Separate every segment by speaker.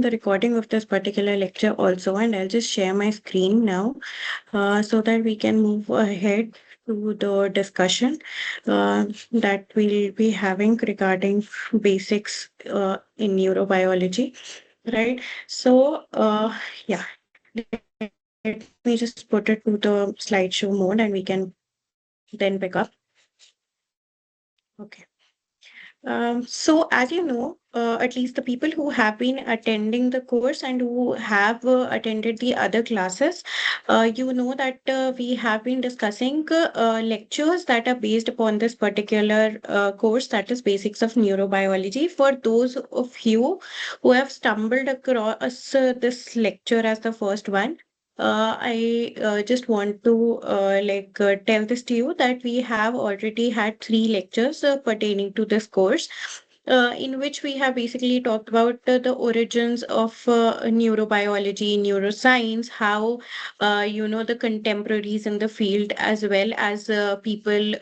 Speaker 1: the recording of this particular lecture also, and I'll just share my screen now so that we can move ahead to the discussion that we'll be having regarding basics in neurobiology, right? So, yeah, let me just put it to the slideshow mode and we can then pick up. Okay. So as you know, at least the people who have been attending the course and who have attended the other classes, you know that we have been discussing lectures that are based upon this particular course, that is Basics of Neurobiology. For those of you who have stumbled across this lecture as the first one, I just want to tell this to you that we have already had three lectures pertaining to this course, in which we have basically talked about the origins of neurobiology, neuroscience, how the contemporaries in the field, as well as people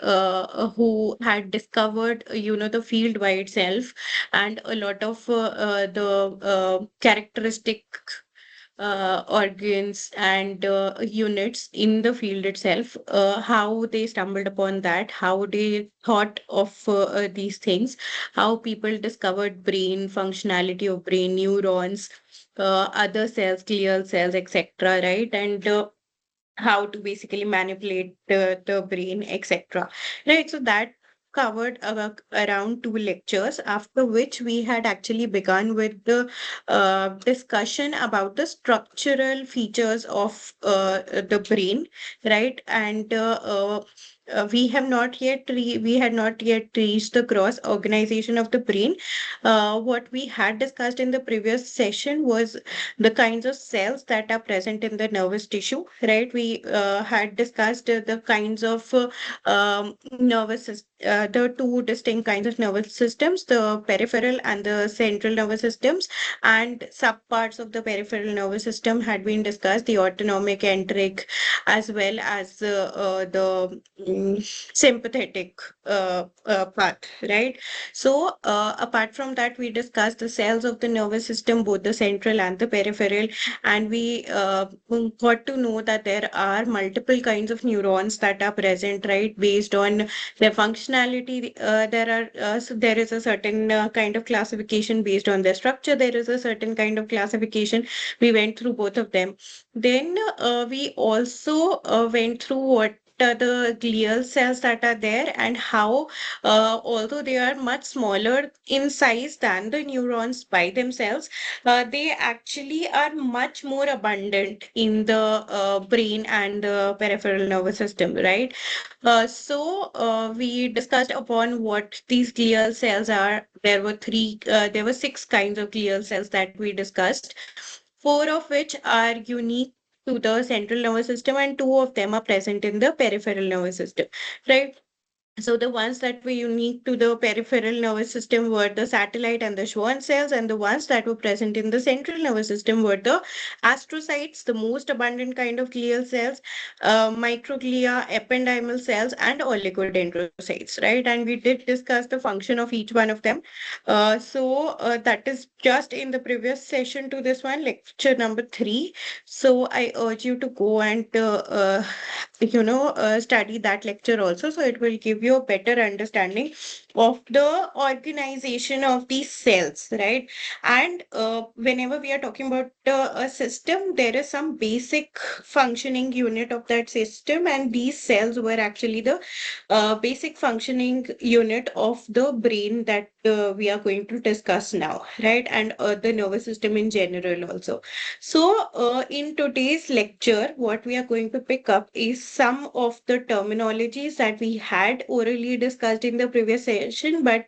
Speaker 1: who had discovered the field by itself, and a lot of the characteristic organs and units in the field itself, how they stumbled upon that, how they thought of these things, how people discovered brain functionality of brain neurons, other cells, glial cells, etc., right? And how to basically manipulate the brain, etc. Right. So that covered around two lectures, after which we had actually begun with the discussion about the structural features of the brain, right? And we had not yet reached the cross organization of the brain. What we had discussed in the previous session was the kinds of cells that are present in the nervous tissue, right? We had discussed the kinds of the two distinct kinds of nervous systems, the peripheral and the central nervous systems, and subparts of the peripheral nervous system had been discussed, the autonomic, enteric, as well as the sympathetic part, right? So, apart from that, we discussed the cells of the nervous system, both the central and the peripheral, and we got to know that there are multiple kinds of neurons that are present, right, based on their functionality. There is a certain kind of classification based on their structure. There is a certain kind of classification. We went through both of them. Then we also went through what the glial cells that are there, and how although they are much smaller in size than the neurons by themselves, they actually are much more abundant in the brain and the peripheral nervous system, right? So we discussed upon what these glial cells are. There were six kinds of glial cells that we discussed, four of which are unique to the central nervous system, and two of them are present in the peripheral nervous system, right? So the ones that were unique to the peripheral nervous system were the satellite and the Schwann cells, and the ones that were present in the central nervous system were the astrocytes, the most abundant kind of glial cells, microglia, ependymal cells, and oligodendrocytes, right? And we did discuss the function of each one of them. So that is just in the previous session to this one, lecture number 3. So I urge you to go and study that lecture also, so it will give you a better understanding of the organization of these cells, right? And whenever we are talking about a system, there is some basic functioning unit of that system, and these cells were actually the basic functioning unit of the brain that we are going to discuss now, right? And the nervous system in general also. So, in today's lecture, what we are going to pick up is some of the terminologies that we had orally discussed in the previous session, but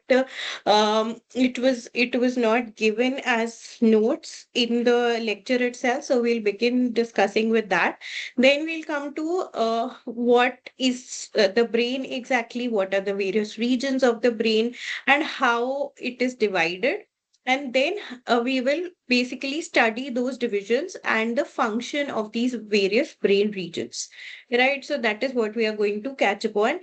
Speaker 1: it was not given as notes in the lecture itself. So we'll begin discussing with that. Then we'll come to what is the brain exactly, what are the various regions of the brain, and how it is divided. And then we will basically study those divisions and the function of these various brain regions, right? So that is what we are going to catch upon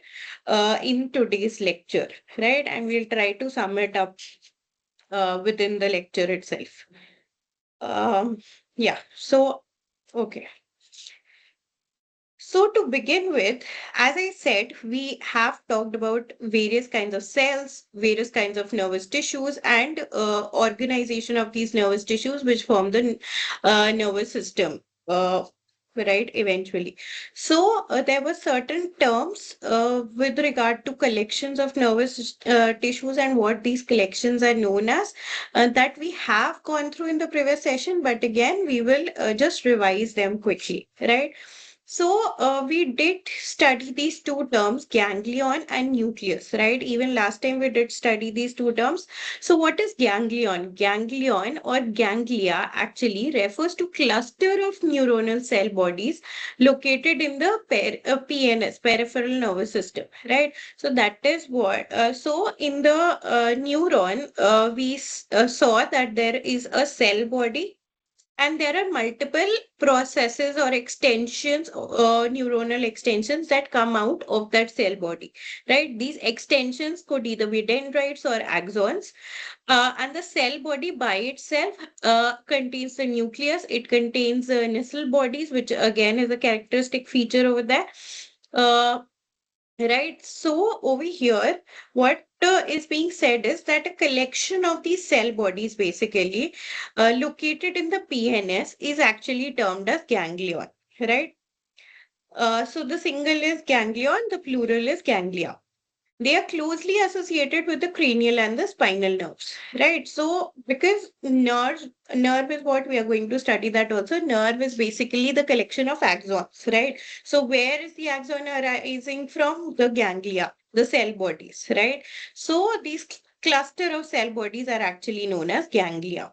Speaker 1: in today's lecture, right? And we'll try to sum it up within the lecture itself. Um, yeah, so, okay. So, to begin with, as I said, we have talked about various kinds of cells, various kinds of nervous tissues, and organization of these nervous tissues, which form the nervous system. Right, eventually. So, there were certain terms with regard to collections of nervous tissues and what these collections are known as that we have gone through in the previous session, but again, we will just revise them quickly, right? So, we did study these two terms, ganglion and nucleus, right? Even last time we did study these two terms. So, what is ganglion? Ganglion or ganglia actually refers to cluster of neuronal cell bodies located in the PNS, peripheral nervous system, right? So, that is what. So, in the neuron, we saw that there is a cell body and there are multiple processes or extensions, neuronal extensions that come out of that cell body, right? These extensions could either be dendrites or axons. And the cell body by itself contains the nucleus. It contains nestle bodies, which again is a characteristic feature over there. Uh, Right. So over here, what is being said is that a collection of these cell bodies, basically located in the PNS, is actually termed as ganglion. Right. So the single is ganglion, the plural is ganglia. They are closely associated with the cranial and the spinal nerves, right? So, because nerve is what we are going to study that also. Nerve is basically the collection of axons, right? So, where is the axon arising from? The ganglia, the cell bodies, right? So, these cluster of cell bodies are actually known as ganglia.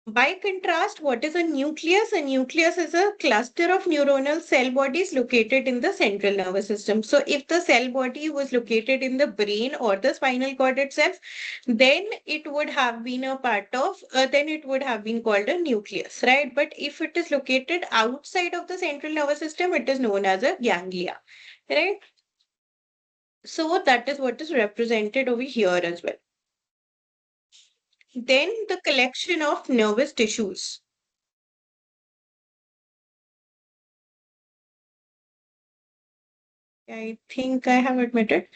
Speaker 1: By contrast, what is a nucleus? A nucleus is a cluster of neuronal cell bodies located in the central nervous system. So, if the cell body was located in the brain or the spinal cord itself, then it would have been a part of, then it would have been called a nucleus, right? But if it is located outside of the central nervous system, it is known as a ganglia, right? So, that is what is represented over here as well. Then the collection of nervous tissues. I think I have admitted.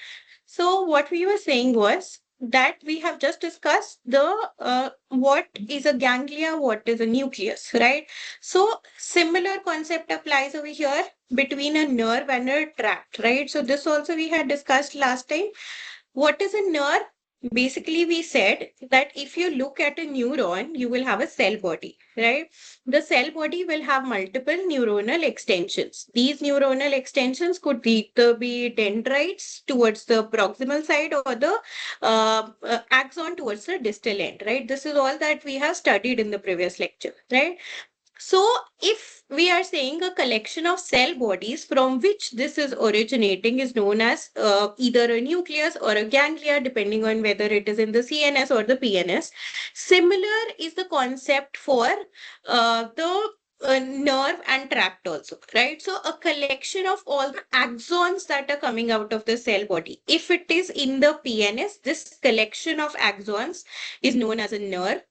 Speaker 1: So what we were saying was that we have just discussed the what is a ganglia, what is a nucleus, right? So similar concept applies over here between a nerve and a tract, right? So this also we had discussed last time. What is a nerve? Basically, we said that if you look at a neuron, you will have a cell body, right? The cell body will have multiple neuronal extensions. These neuronal extensions could either be dendrites towards the proximal side or the axon towards the distal end, right? This is all that we have studied in the previous lecture, right? So, if we are saying a collection of cell bodies from which this is originating is known as either a nucleus or a ganglia, depending on whether it is in the CNS or the PNS. Similar is the concept for the nerve and tract also, right? So, a collection of all the axons that are coming out of the cell body. If it is in the PNS, this collection of axons is known as a nerve.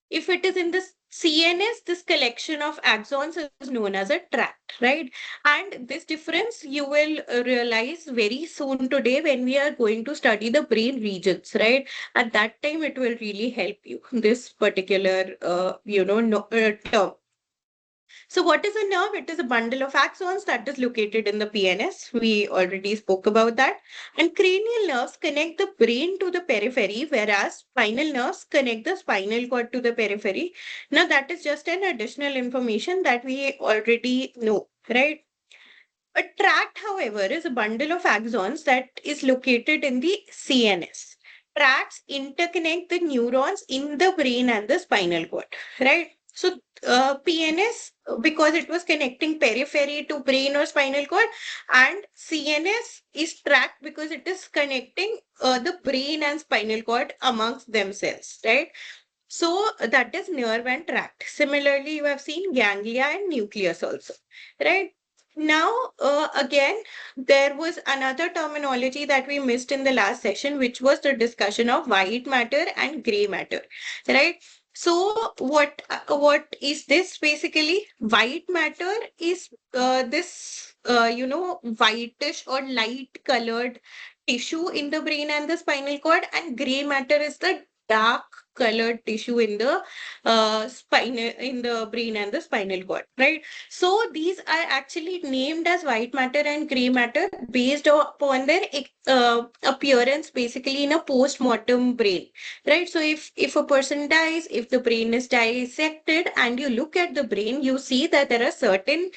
Speaker 1: If it is in the CNS, this collection of axons is known as a tract, right? And this difference you will realize very soon today when we are going to study the brain regions, right? At that time, it will really help you, this particular, no, term. So what is a nerve? It is a bundle of axons that is located in the PNS. We already spoke about that. And cranial nerves connect the brain to the periphery, whereas spinal nerves connect the spinal cord to the periphery. Now that is just an additional information that we already know, right? A tract, however, is a bundle of axons that is located in the CNS. Tracts interconnect the neurons in the brain and the spinal cord, right? So, PNS, because it was connecting periphery to brain or spinal cord, and CNS is tract because it is connecting the brain and spinal cord amongst themselves, right? So that is nerve and tract. Similarly, you have seen ganglia and nucleus also, right? Now, again, there was another terminology that we missed in the last session, which was the discussion of white matter and gray matter, right? What is this basically? White matter is this whitish or light colored tissue in the brain and the spinal cord, and gray matter is the dark colored tissue in the brain and the spinal cord, right? So these are actually named as white matter and gray matter based upon their appearance basically in a post-mortem brain, right? So if a person dies, if the brain is dissected and you look at the brain, you see that there are certain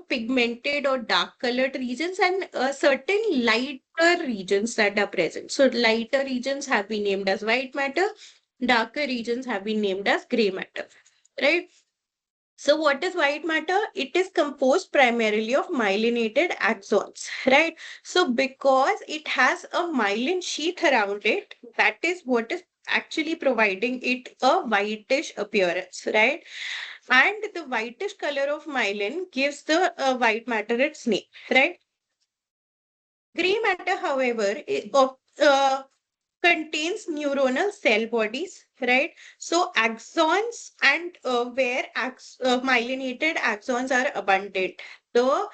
Speaker 1: pigmented or dark colored regions and certain lighter regions that are present. So lighter regions have been named as white matter, darker regions have been named as gray matter, right? So what is white matter? It is composed primarily of myelinated axons, right? So because it has a myelin sheath around it, that is what is actually providing it a whitish appearance, right? And the whitish color of myelin gives the white matter its name, right? Gray matter, however, contains neuronal cell bodies, right? So axons and myelinated axons are abundant. The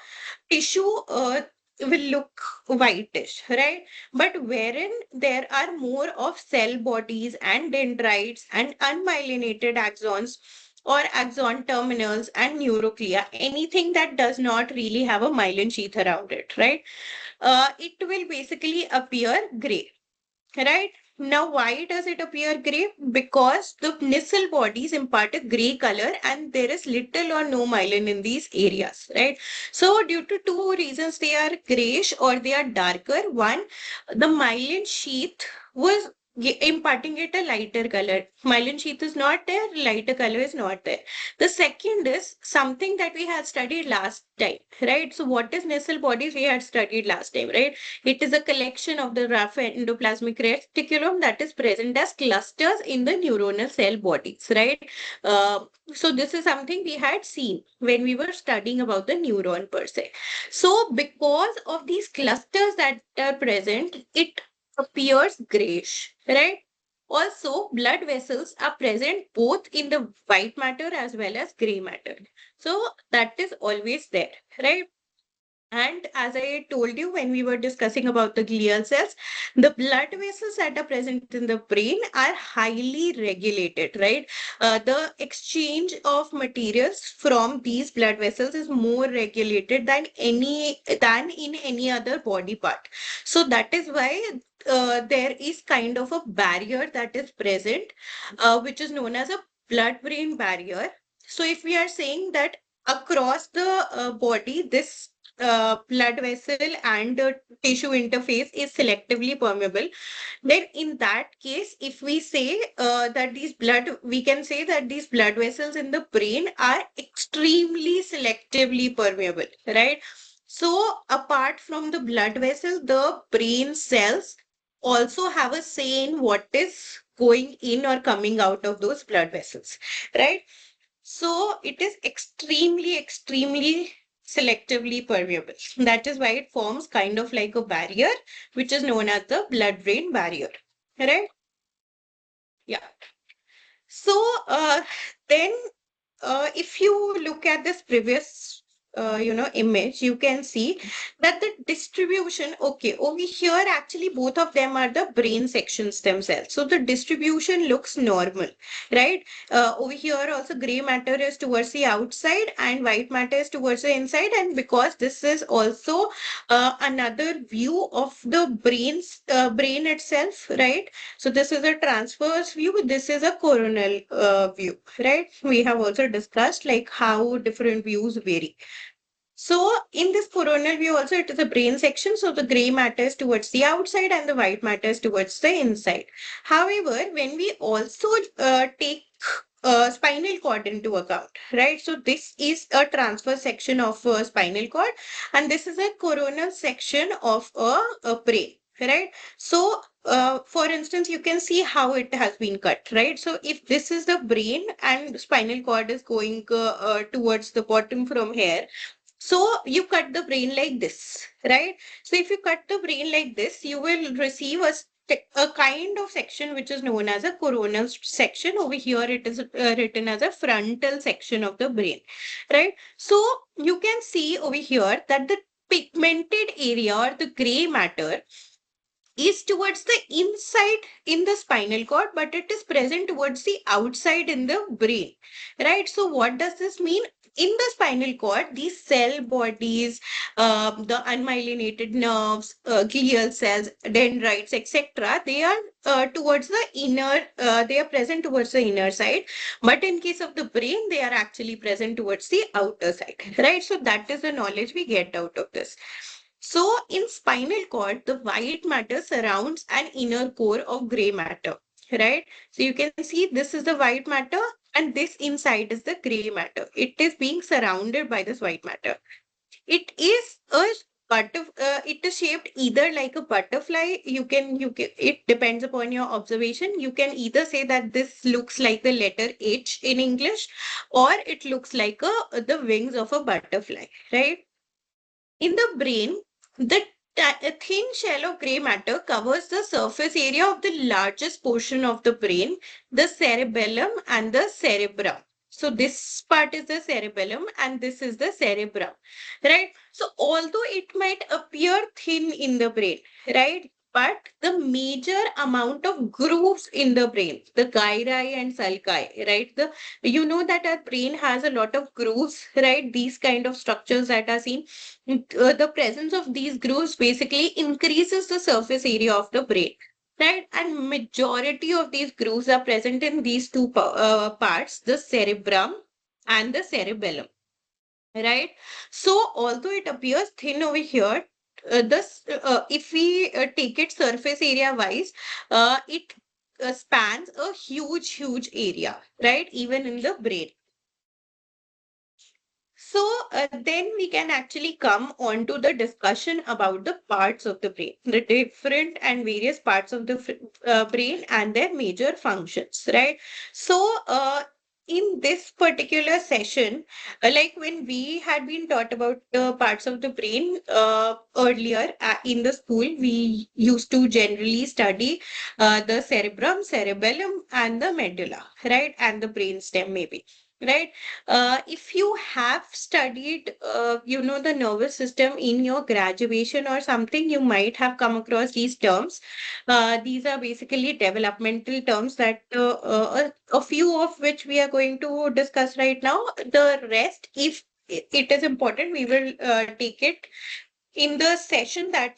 Speaker 1: tissue will look whitish, right? But wherein there are more of cell bodies and dendrites and unmyelinated axons or axon terminals and neuroclia, anything that does not really have a myelin sheath around it, right? It will basically appear gray. Right? Now, why does it appear gray? Because the Nissl bodies impart a gray color and there is little or no myelin in these areas, right? So, due to two reasons, they are grayish or they are darker. One, the myelin sheath was imparting it a lighter color. Myelin sheath is not there, lighter color is not there. The second is something that we had studied last time, right? So, what is Nissl bodies? We had studied last time, right? It is a collection of the rough endoplasmic reticulum that is present as clusters in the neuronal cell bodies, right? So this is something we had seen when we were studying about the neuron per se. So because of these clusters that are present, it appears grayish, right? Also, blood vessels are present both in the white matter as well as gray matter. So that is always there, right? And as I told you when we were discussing about the glial cells, the blood vessels that are present in the brain are highly regulated, right? The exchange of materials from these blood vessels is more regulated than in any other body part. So that is why there is kind of a barrier that is present, which is known as a blood-brain barrier. So if we are saying that across the body, this blood vessel and tissue interface is selectively permeable, then in that case, if we say we can say that these blood vessels in the brain are extremely selectively permeable, right? So apart from the blood vessel, the brain cells also have a say in what is going in or coming out of those blood vessels, right? So it is extremely selectively permeable. That is why it forms kind of like a barrier, which is known as the blood-brain barrier. Right? Yeah. So then if you look at this previous image, you can see that the distribution, okay, over here actually both of them are the brain sections themselves. So the distribution looks normal, right? Over here also gray matter is towards the outside and white matter is towards the inside. And because this is also another view of the brain itself, right? So this is a transverse view. This is a coronal view, right? We have also discussed like how different views vary. So in this coronal view also it is a brain section. So the gray matter is towards the outside and the white matter is towards the inside. However, when we also take spinal cord into account, right? So this is a transverse section of spinal cord and this is a coronal section of a brain, right? So for instance, you can see how it has been cut, right? So if this is the brain and spinal cord is going towards the bottom from here, so you cut the brain like this, right? So if you cut the brain like this, you will receive a a kind of section which is known as a coronal section. Over here, it is written as a frontal section of the brain, right? So you can see over here that the pigmented area or the gray matter is towards the inside in the spinal cord, but it is present towards the outside in the brain, right? So, what does this mean? In the spinal cord, these cell bodies, the unmyelinated nerves, glial cells, dendrites, etc., they are towards the inner, they are present towards the inner side. But in case of the brain, they are actually present towards the outer side, right? So, that is the knowledge we get out of this. So, in spinal cord, the white matter surrounds an inner core of gray matter, right? So, you can see this is the white matter and this inside is the gray matter. It is being surrounded by this white matter. It is a it is shaped either like a butterfly. You can, it depends upon your observation. You can either say that this looks like the letter H in English, or it looks like the wings of a butterfly, right? In the brain, the a thin shell of gray matter covers the surface area of the largest portion of the brain, the cerebellum and the cerebrum. So this part is the cerebellum and this is the cerebrum, right? So although it might appear thin in the brain, right? But the major amount of grooves in the brain, the gyri and sulci, right? You know that our brain has a lot of grooves, right? These kind of structures that are seen, the presence of these grooves basically increases the surface area of the brain, right? And majority of these grooves are present in these two parts, the cerebrum and the cerebellum, right? So although it appears thin over here, if we take it surface area wise, it spans a huge area, right? Even in the brain. So then we can actually come on to the discussion about the parts of the brain, the different and various parts of the brain and their major functions, right? So in this particular session, like when we had been taught about the parts of the brain earlier in the school, we used to generally study the cerebrum, cerebellum, and the medulla, right? And the brainstem maybe, right? If you have studied, the nervous system in your graduation or something, you might have come across these terms. These are basically developmental terms that a few of which we are going to discuss right now. The rest, if it is important, we will take it in the session that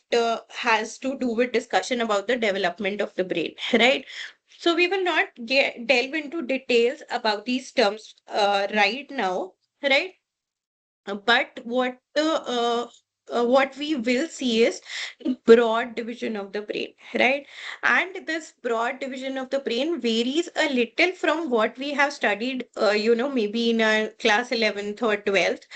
Speaker 1: has to do with discussion about the development of the brain, right? So we will not delve into details about these terms right now, right? But what we will see is the broad division of the brain, right? And this broad division of the brain varies a little from what we have studied, maybe in our class 11th or 12th.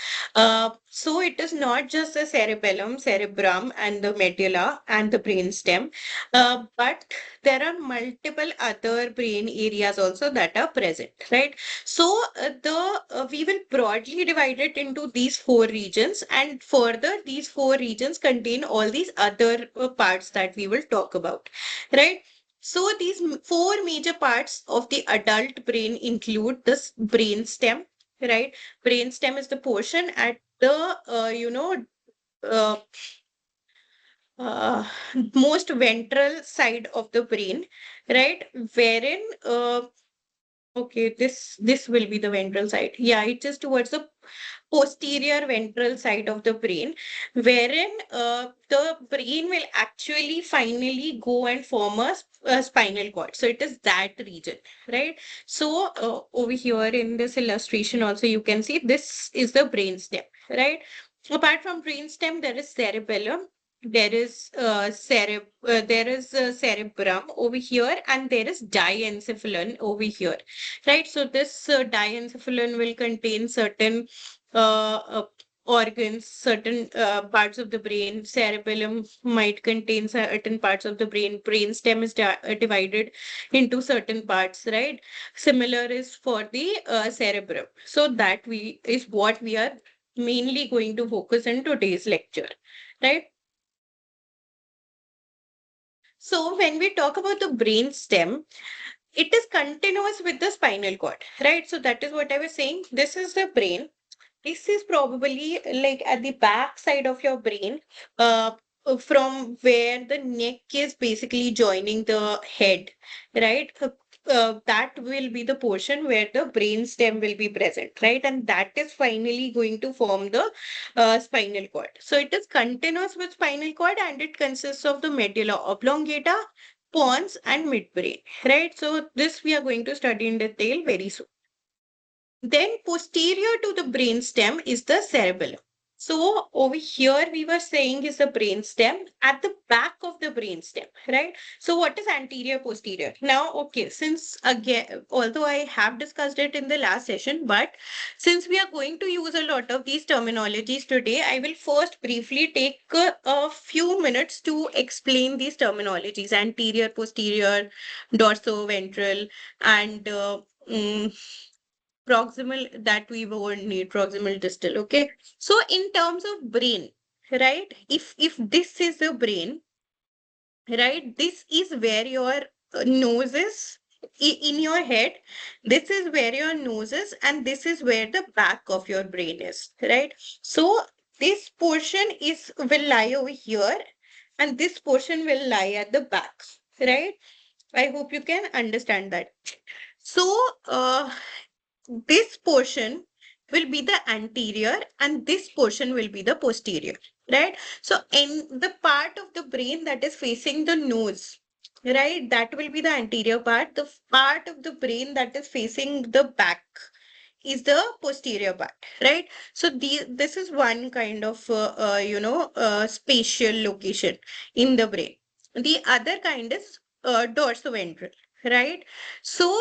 Speaker 1: So it is not just the cerebellum, cerebrum, and the medulla and the brainstem, but there are multiple other brain areas also that are present, right? So the we will broadly divide it into these four regions, and further these four regions contain all these other parts that we will talk about, right? So these four major parts of the adult brain include this brain stem, right? Brain stem is the portion at the uh, uh, most ventral side of the brain, right? Wherein okay, this will be the ventral side. Yeah, it is towards the posterior ventral side of the brain, wherein the brain will actually finally go and form a spinal cord. So it is that region, right? So over here in this illustration also you can see this is the brainstem, right? Apart from brainstem, there is cerebellum. There is cerebrum over here, and there is diencephalon over here, right? So this diencephalon will contain certain organs, certain parts of the brain. Cerebellum might contain certain parts of the brain. Brainstem is divided into certain parts, right? Similar is for the cerebrum. So that we is what we are mainly going to focus in today's lecture, right? So when we talk about the brain stem, it is continuous with the spinal cord, right? So that is what I was saying. This is the brain. This is probably like at the back side of your brain, uh, from where the neck is basically joining the head, right? That will be the portion where the brain stem will be present, right? And that is finally going to form the spinal cord. So it is continuous with spinal cord and it consists of the medulla oblongata, pons, and midbrain, right? So this we are going to study in detail very soon. Then posterior to the brainstem is the cerebellum. So over here we were saying is the brainstem at the back of the brainstem, right? So what is anterior posterior? Now, okay, since again, although I have discussed it in the last session, but since we are going to use a lot of these terminologies today, I will first briefly take a few minutes to explain these terminologies: anterior, posterior, dorsoventral, and mm, proximal, that we won't need proximal distal. Okay, so in terms of brain, right, if this is the brain, right, this is where your nose is, in your head. This is where your nose is and this is where the back of your brain is, right? So this portion is will lie over here and this portion will lie at the back, right? I hope you can understand that. So this portion will be the anterior and this portion will be the posterior, right? So in the part of the brain that is facing the nose, right, that will be the anterior part. The part of the brain that is facing the back is the posterior part, right? So this is one kind of spatial location in the brain. The other kind is dorsoventral, right? So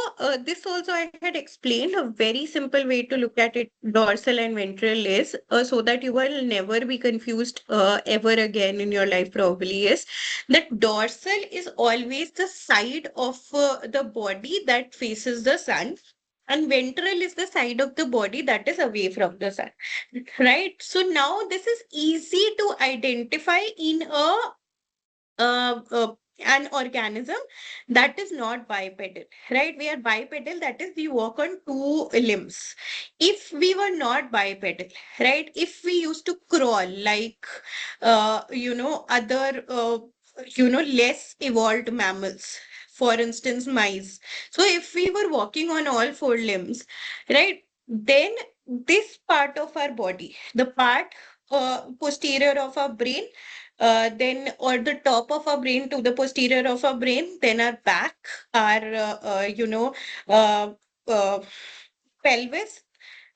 Speaker 1: this also I had explained. A very simple way to look at it, dorsal and ventral, is so that you will never be confused ever again in your life probably, is that dorsal is always the side of the body that faces the sun, and ventral is the side of the body that is away from the sun, right? So now this is easy to identify in a an organism that is not bipedal, right? We are bipedal, that is we walk on two limbs. If we were not bipedal, right, if we used to crawl like other less evolved mammals, for instance mice. So if we were walking on all four limbs, right, then this part of our body, the part posterior of our brain, then or the top of our brain to the posterior of our brain, then our back, our uh, uh, pelvis,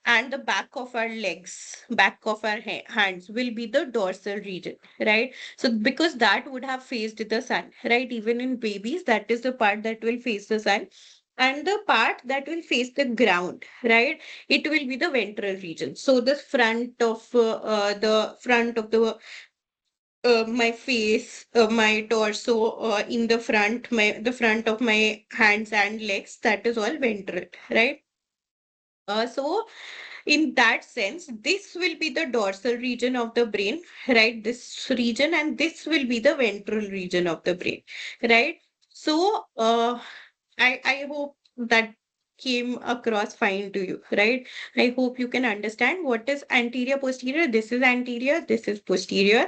Speaker 1: and the back of our legs, back of our hands will be the dorsal region, right? So because that would have faced the sun, right? Even in babies, that is the part that will face the sun. And the part that will face the ground, right? It will be the ventral region. So the front of my face, my torso, in the front, the front of my hands and legs, that is all ventral, right? So in that sense, this will be the dorsal region of the brain, right? This region, and this will be the ventral region of the brain, right? So I hope that came across fine to you, right? I hope you can understand what is anterior posterior. This is anterior, this is posterior.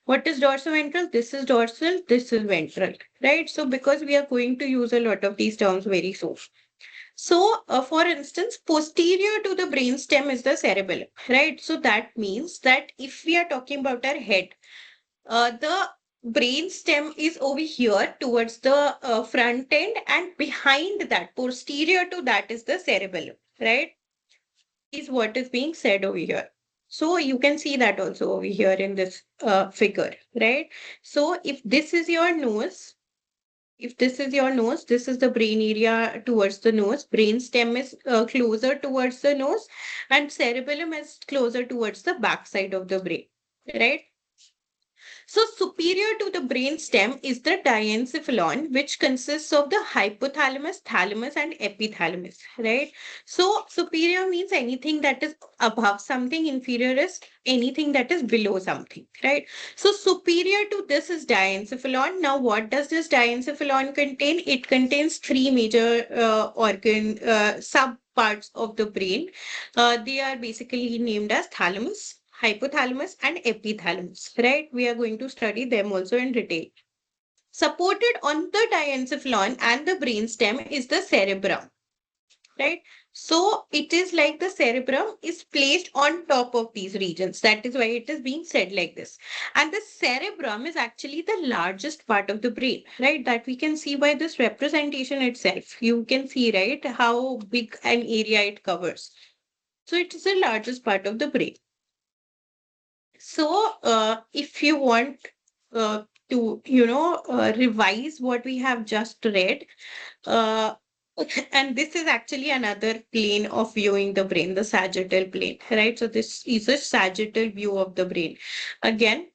Speaker 1: What is dorsoventral? This is dorsal, this is ventral, right? So because we are going to use a lot of these terms very soon. So, for instance, posterior to the brainstem is the cerebellum, right? So that means that if we are talking about our head, the brainstem is over here towards the front end, and behind that, posterior to that, is the cerebellum, right? Is what is being said over here. So you can see that also over here in this figure, right? So if this is your nose, this is the brain area towards the nose. Brain stem is closer towards the nose, and cerebellum is closer towards the back side of the brain, right? So superior to the brain stem is the diencephalon, which consists of the hypothalamus, thalamus, and epithalamus, right? So superior means anything that is above something, inferior is anything that is below something, right? So superior to this is diencephalon. Now, what does this diencephalon contain? It contains three major organ sub parts of the brain. They are basically named as thalamus, hypothalamus, and epithalamus, right? We are going to study them also in detail. Supported on the diencephalon and the brainstem is the cerebrum, right? So it is like the cerebrum is placed on top of these regions. That is why it is being said like this. And the cerebrum is actually the largest part of the brain, right? That we can see by this representation itself. You can see, right, how big an area it covers. So it is the largest part of the brain. So, if you want to, revise what we have just read, uh, and this is actually another plane of viewing the brain, the sagittal plane, right? So this is a sagittal view of the brain. Again,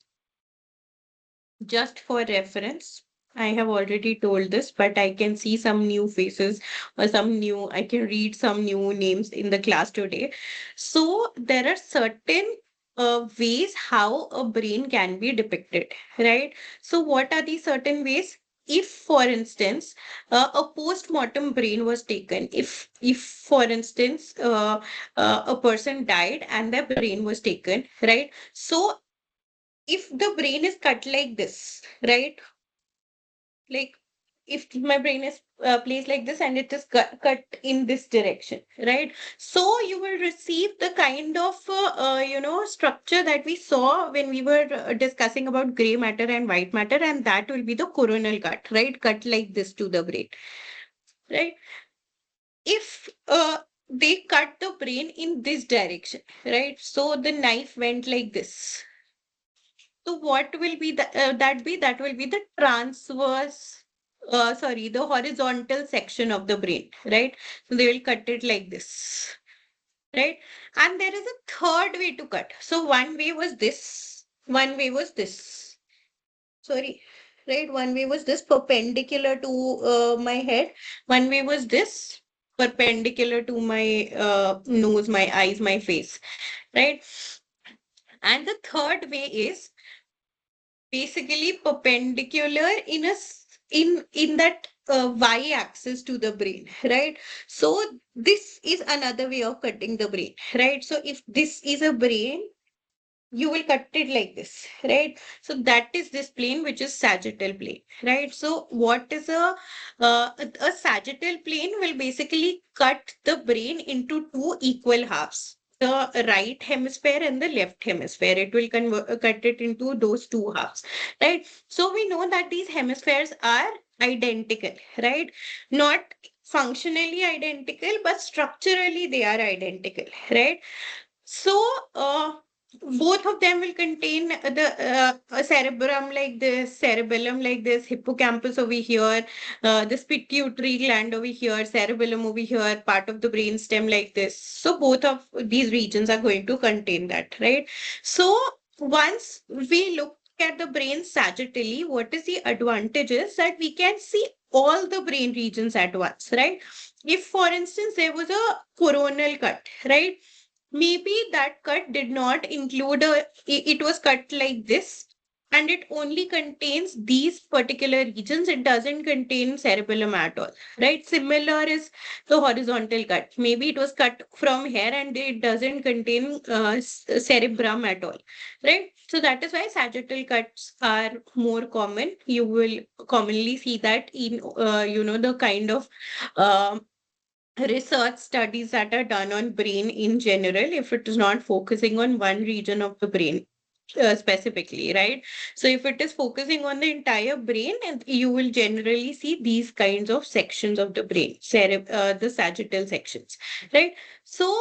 Speaker 1: just for reference, I have already told this, but I can see some new faces or I can read some new names in the class today. So there are certain ways how a brain can be depicted, right? So what are these certain ways? If, for instance, a post-mortem brain was taken, if for instance, a person died and their brain was taken, right? So if the brain is cut like this, right? Like if my brain is placed like this and it is cut in this direction, right? So you will receive the kind of, structure that we saw when we were discussing about gray matter and white matter, and that will be the coronal cut, right? Cut like this to the brain, right? If they cut the brain in this direction, right? So the knife went like this. So what will be that be? That will be the the horizontal section of the brain, right? So they will cut it like this, right? And there is a third way to cut. So one way was this, one way was this. Sorry, right? One way was this perpendicular to my head. One way was this perpendicular to my nose, my eyes, my face, right? And the third way is basically perpendicular in that y-axis to the brain, right? So this is another way of cutting the brain, right? So if this is a brain, you will cut it like this, right? So that is this plane, which is sagittal plane, right? So what is a sagittal plane will basically cut the brain into two equal halves, the right hemisphere and the left hemisphere. It will cut it into those two halves, right? So we know that these hemispheres are identical, right? Not functionally identical, but structurally they are identical, right? So, both of them will contain the a cerebrum like this, cerebellum like this, hippocampus over here, this pituitary gland over here, cerebellum over here, part of the brain stem like this. So, both of these regions are going to contain that, right? So, once we look at the brain sagittally, what is the advantage is that we can see all the brain regions at once, right? If, for instance, there was a coronal cut, right? Maybe that cut did not include it was cut like this, and it only contains these particular regions. It doesn't contain cerebellum at all, right? Similar is the horizontal cut. Maybe it was cut from here and it doesn't contain cerebrum at all, right? So that is why sagittal cuts are more common. You will commonly see that in, the kind of um research studies that are done on brain in general, if it is not focusing on one region of the brain specifically, right? So if it is focusing on the entire brain, and you will generally see these kinds of sections of the brain, the sagittal sections, right? So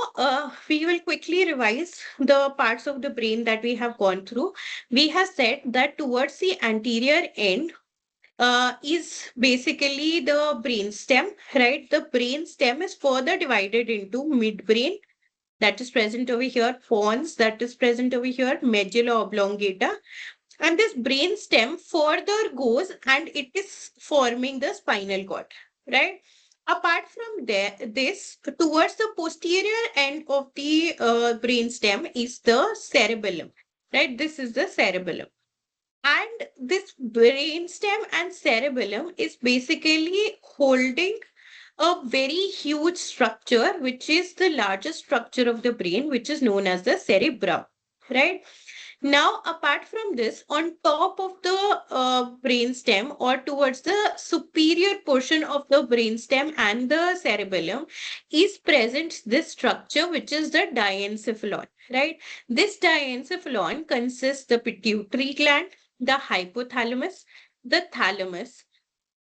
Speaker 1: we will quickly revise the parts of the brain that we have gone through. We have said that towards the anterior end is basically the brain stem, right? The brain stem is further divided into midbrain, that is present over here, pons, that is present over here, medulla oblongata, And this brain stem further goes and it is forming the spinal cord, right? Apart from there, this towards the posterior end of the brain stem is the cerebellum, right? This is the cerebellum. And this brainstem and cerebellum is basically holding a very huge structure, which is the largest structure of the brain, which is known as the cerebrum, right? Now, apart from this, on top of the brainstem or towards the superior portion of the brainstem and the cerebellum is present this structure, which is the diencephalon, right? This diencephalon consists the pituitary gland, the hypothalamus, the thalamus,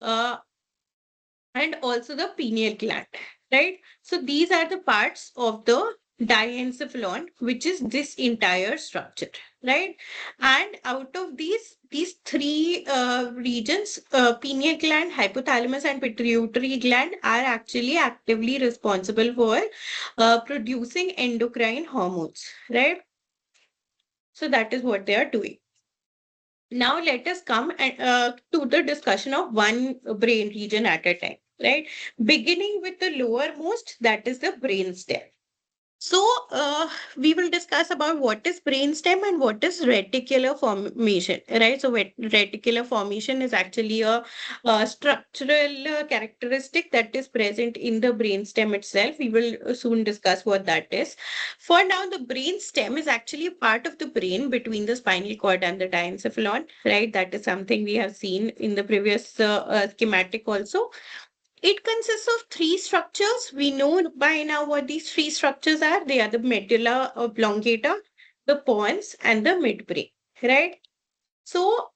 Speaker 1: uh, and also the pineal gland, right? So these are the parts of the diencephalon, which is this entire structure, right? And out of these three regions, pineal gland, hypothalamus, and pituitary gland are actually actively responsible for producing endocrine hormones, right? So that is what they are doing. Now let us come to the discussion of one brain region at a time, right? Beginning with the lowermost, that is the brainstem. So, we will discuss about what is brainstem and what is reticular formation, right? So, reticular formation is actually a structural characteristic that is present in the brainstem itself. We will soon discuss what that is. For now, the brainstem is actually part of the brain between the spinal cord and the diencephalon, right? That is something we have seen in the previous schematic also. It consists of three structures. We know by now what these three structures are. They are the medulla oblongata, the pons, and the midbrain, right? So,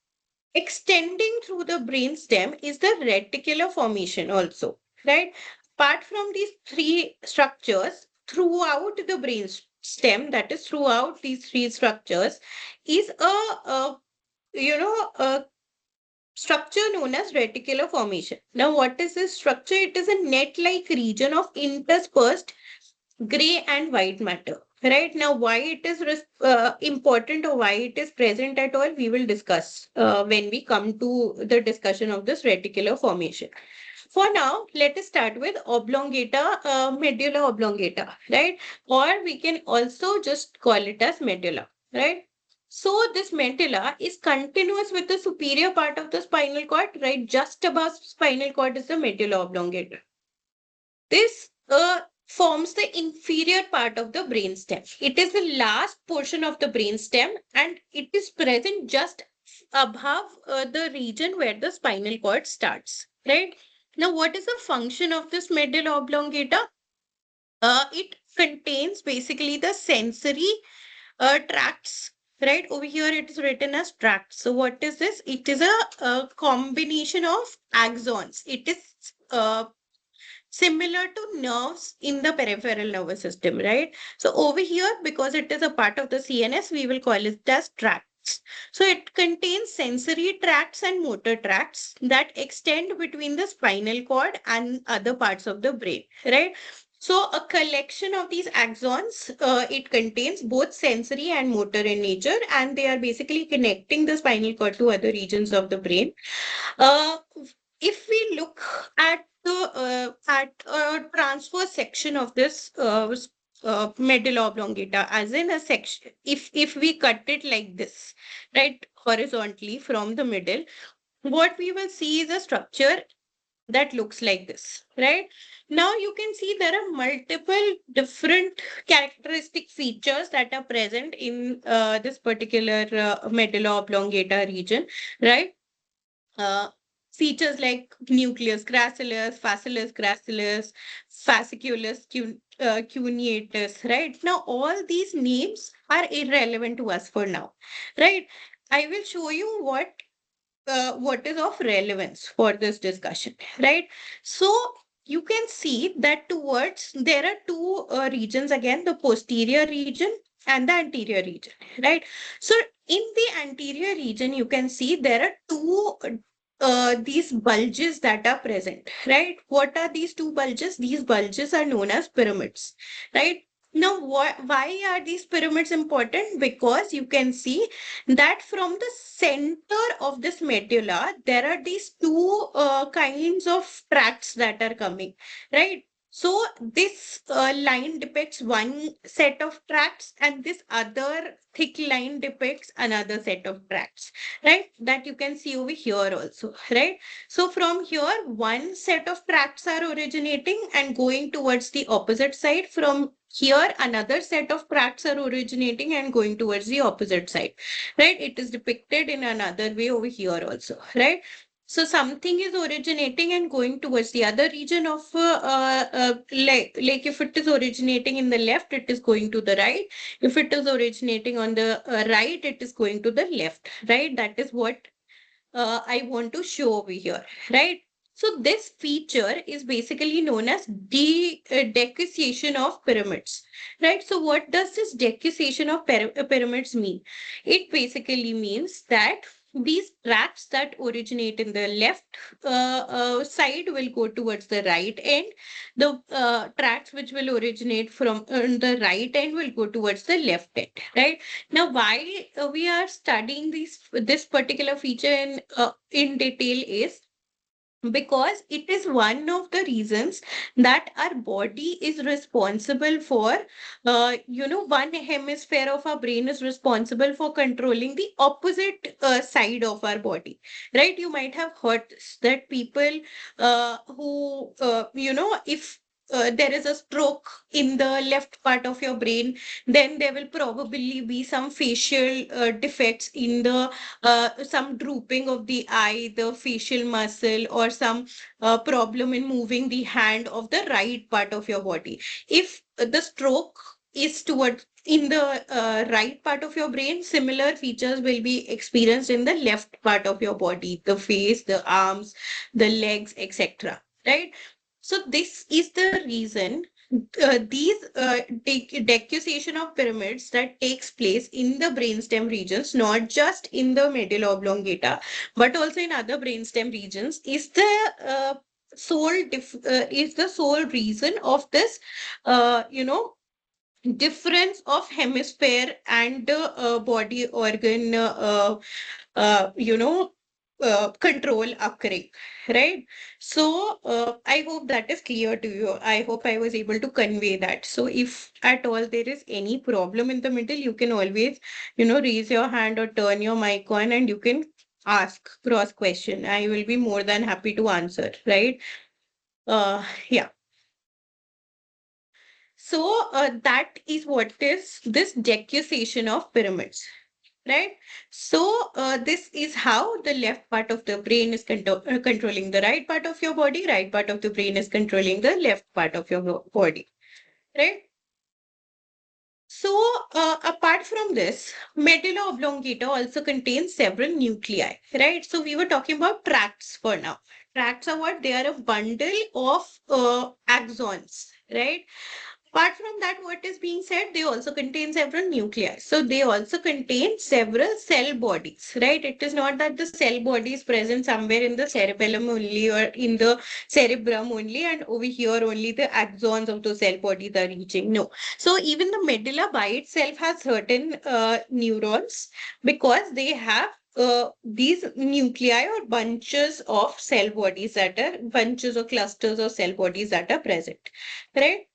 Speaker 1: extending through the brain stem is the reticular formation also, right? Apart from these three structures, throughout the brain stem, that is throughout these three structures, is a structure known as reticular formation. Now, what is this structure? It is a net-like region of interspersed gray and white matter. Right now, why it is important or why it is present at all, we will discuss when we come to the discussion of this reticular formation. For now, let us start with oblongata, medulla oblongata, right? Or we can also just call it as medulla, right? So this medulla is continuous with the superior part of the spinal cord, right? Just above spinal cord is the medulla oblongata. This forms the inferior part of the brainstem. It is the last portion of the brainstem and it is present just above the region where the spinal cord starts, right? Now, what is the function of this medulla oblongata? It contains basically the sensory tracts, right? Over here it is written as tracts. So what is this? It is a combination of axons. It is similar to nerves in the peripheral nervous system, right? So over here, because it is a part of the CNS, we will call it as tracts. So it contains sensory tracts and motor tracts that extend between the spinal cord and other parts of the brain, right? So a collection of these axons, it contains both sensory and motor in nature, and they are basically connecting the spinal cord to other regions of the brain. Uh, if we look at the at a transverse section of this medulla oblongata, as in a section, if we cut it like this, right, horizontally from the middle, what we will see is a structure that looks like this, right? Now you can see there are multiple different characteristic features that are present in this particular medulla oblongata region, right? uh, Features like nucleus gracilis, facilis gracilis, fasciculus cuneatus, right? Now, all these names are irrelevant to us for now, right? I will show you what is of relevance for this discussion, right? So you can see that towards there are two regions again, the posterior region and the anterior region, right? So in the anterior region, you can see there are two these bulges that are present, right? What are these two bulges? These bulges are known as pyramids, right? Now, why are these pyramids important? Because you can see that from the center of this medulla, there are these two kinds of tracts that are coming, right? So this line depicts one set of tracts, and this other thick line depicts another set of tracts, right? That you can see over here also, right? So from here, one set of tracts are originating and going towards the opposite side. From here, another set of tracts are originating and going towards the opposite side, right? It is depicted in another way over here also, right? So something is originating and going towards the other region of like if it is originating in the left, it is going to the right. If it is originating on the right, it is going to the left, right? That is what I want to show over here, right? So this feature is basically known as decussation of pyramids, right? So what does this decussation of pyramids mean? It basically means that these tracts that originate in the left side will go towards the right end. The tracts which will originate from the right end will go towards the left end, right? Now, why we are studying this particular feature in detail is because it is one of the reasons that our body is responsible for one hemisphere of our brain is responsible for controlling the opposite side of our body, right? You might have heard this, that people who if there is a stroke in the left part of your brain, then there will probably be some facial defects in the some drooping of the eye, the facial muscle, or some problem in moving the hand of the right part of your body. If the stroke is towards in the right part of your brain, similar features will be experienced in the left part of your body, the face, the arms, the legs, etc. Right? So this is the reason these decussation of pyramids that takes place in the brainstem regions, not just in the medulla oblongata, but also in other brainstem regions, is the is the sole reason of this, difference of hemisphere and body organ control occurring, right? So I hope that is clear to you. I hope I was able to convey that. So if at all there is any problem in the middle, you can always raise your hand or turn your mic on, and you can ask cross question. I will be more than happy to answer, right? Yeah. So that is what is this decussation of pyramids, right? So this is how the left part of the brain is controlling the right part of your body, right part of the brain is controlling the left part of your body, right? So, apart from this, medulla oblongata also contains several nuclei, right? So, we were talking about tracts for now. Tracts are what? They are a bundle of axons, right? Apart from that, what is being said, they also contain several nuclei. So they also contain several cell bodies, right? It is not that the cell body is present somewhere in the cerebellum only or in the cerebrum only, and over here only the axons of those cell bodies are reaching. No. So even the medulla by itself has certain neurons because they have these nuclei or bunches of cell bodies that are bunches or clusters of cell bodies that are present, right?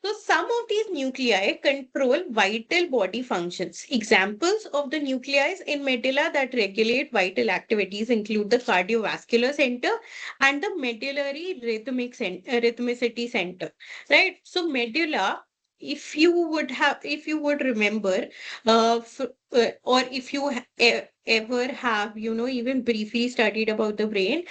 Speaker 1: So some of these nuclei control vital body functions. Examples of the nuclei in medulla that regulate vital activities include the cardiovascular center and the medullary rhythmicity center. Right? So medulla, if you would remember, or if you ever have, even briefly studied about the brain,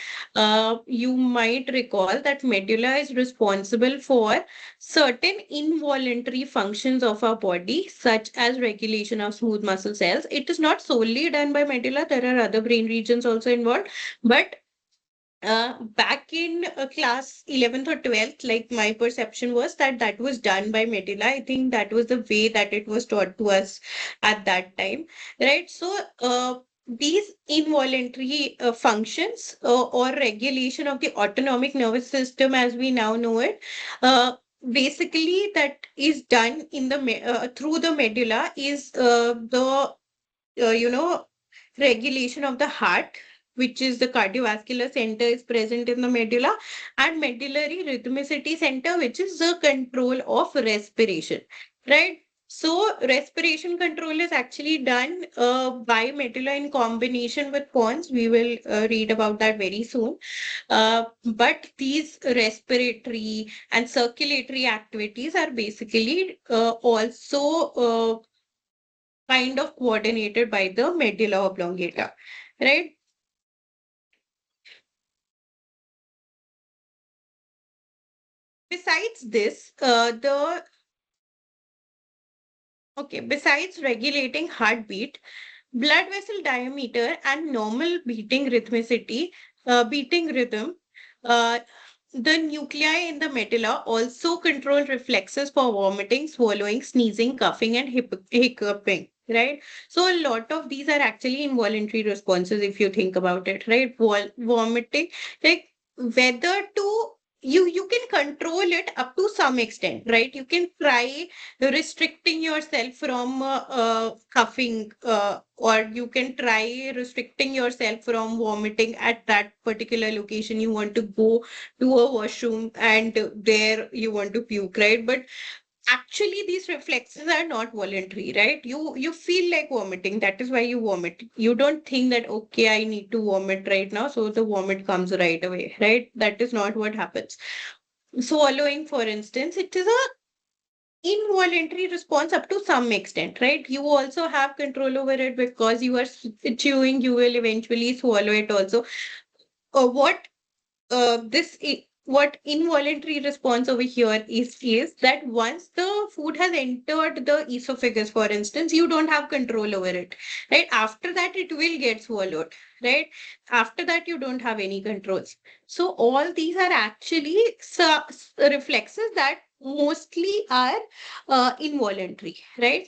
Speaker 1: you might recall that medulla is responsible for certain involuntary functions of our body, such as regulation of smooth muscle cells. It is not solely done by medulla, there are other brain regions also involved. But back in class 11th or 12th, like my perception was that that was done by medulla. I think that was the way that it was taught to us at that time, right? So, these involuntary functions or regulation of the autonomic nervous system as we now know it, basically that is done in the through the medulla is the you know, regulation of the heart, which is the cardiovascular center is present in the medulla, and medullary rhythmicity center, which is the control of respiration, right? So respiration control is actually done by medulla in combination with pons. We will read about that very soon. But these respiratory and circulatory activities are basically also kind of coordinated by the medulla oblongata, right? Besides this, besides regulating heartbeat, blood vessel diameter and normal beating rhythm, uh, the nuclei in the medulla also control reflexes for vomiting, swallowing, sneezing, coughing, and hiccuping, right? So a lot of these are actually involuntary responses if you think about it, right? Vomiting, like whether to you can control it up to some extent, right? You can try restricting yourself from coughing, or you can try restricting yourself from vomiting at that particular location you want to go to a washroom and there you want to puke, right? But actually these reflexes are not voluntary, right? You feel like vomiting, that is why you vomit. You don't think that, okay, I need to vomit right now, so the vomit comes right away, right? That is not what happens. Swallowing, for instance, it is a involuntary response up to some extent, right? You also have control over it because you are chewing, you will eventually swallow it also. What what involuntary response over here is that once the food has entered the esophagus, for instance, you don't have control over it, right? After that, it will get swallowed, right? After that, you don't have any controls. So all these are actually reflexes that mostly are involuntary, right?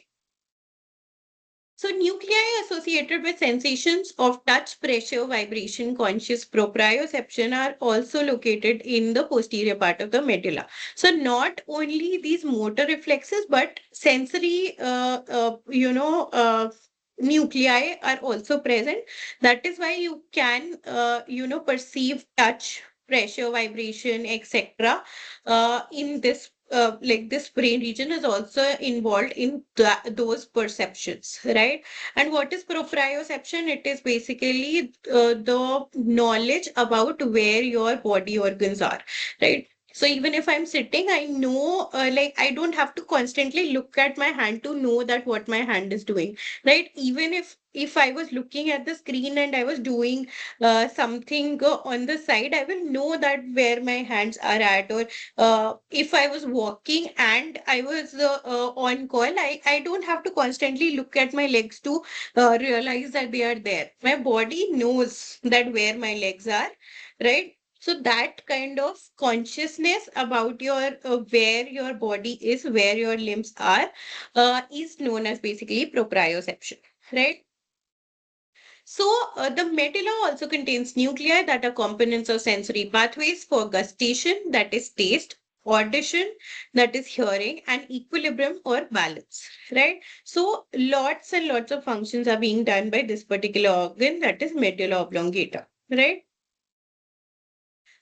Speaker 1: So nuclei associated with sensations of touch, pressure, vibration, conscious proprioception are also located in the posterior part of the medulla. So not only these motor reflexes, but sensory, nuclei are also present. That is why you can, perceive touch, pressure, vibration, etc. In this like this brain region is also involved in those perceptions, right? And what is proprioception? It is basically the knowledge about where your body organs are, right? So even if I'm sitting, I know, like I don't have to constantly look at my hand to know that what my hand is doing, right? Even if I was looking at the screen and I was doing something on the side, I will know that where my hands are at. Or if I was walking and I was on call, I don't have to constantly look at my legs to realize that they are there. My body knows that where my legs are, right? So that kind of consciousness about your where your body is, where your limbs are, is known as basically proprioception, right? So, the medulla also contains nuclei that are components of sensory pathways for gustation, that is taste, audition, that is hearing, and equilibrium or balance, right? So, lots and lots of functions are being done by this particular organ, that is medulla oblongata, right?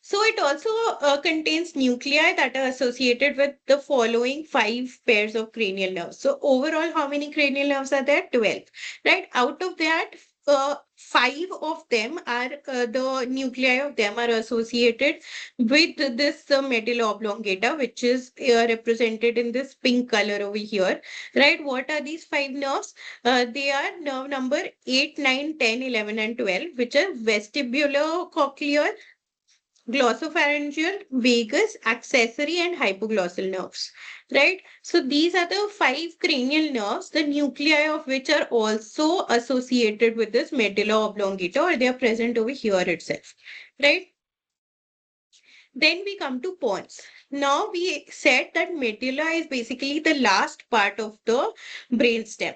Speaker 1: So it also contains nuclei that are associated with the following five pairs of cranial nerves. So overall, how many cranial nerves are there? 12, right? Out of that, five of them are the nuclei of them are associated with this medulla oblongata, which is represented in this pink color over here, right? What are these five nerves? They are nerve number 8, 9, 10, 11, and 12, which are vestibular cochlear, glossopharyngeal, vagus, accessory, and hypoglossal nerves. Right? So these are the five cranial nerves, the nuclei of which are also associated with this medulla oblongata, or they are present over here itself. Right? Then we come to pons. Now we said that medulla is basically the last part of the brainstem.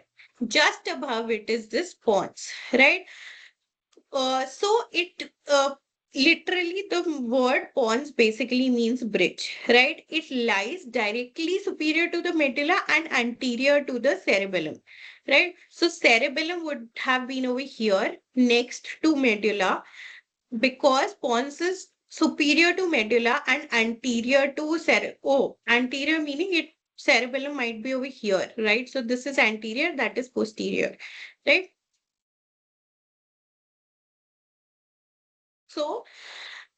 Speaker 1: Just above it is this pons, right? So it literally the word pons basically means bridge, right? It lies directly superior to the medulla and anterior to the cerebellum, right? So cerebellum would have been over here next to medulla, because pons is superior to medulla and anterior to anterior meaning it cerebellum might be over here, right? So this is anterior, that is posterior, right? So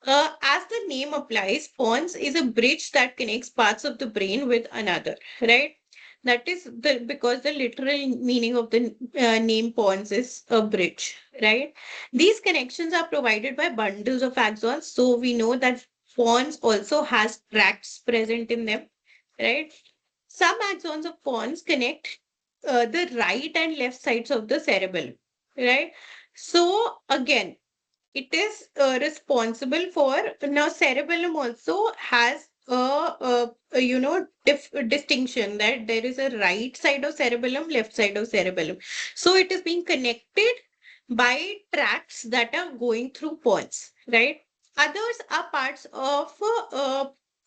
Speaker 1: as the name applies, pons is a bridge that connects parts of the brain with another, right? That is the because the literal meaning of the name pons is a bridge, right? These connections are provided by bundles of axons, so we know that pons also has tracts present in them, right? Some axons of pons connect the right and left sides of the cerebellum, right? So again, it is responsible for now cerebellum also has distinction that there is a right side of cerebellum, left side of cerebellum, so it is being connected by tracts that are going through pons, right? Others are parts of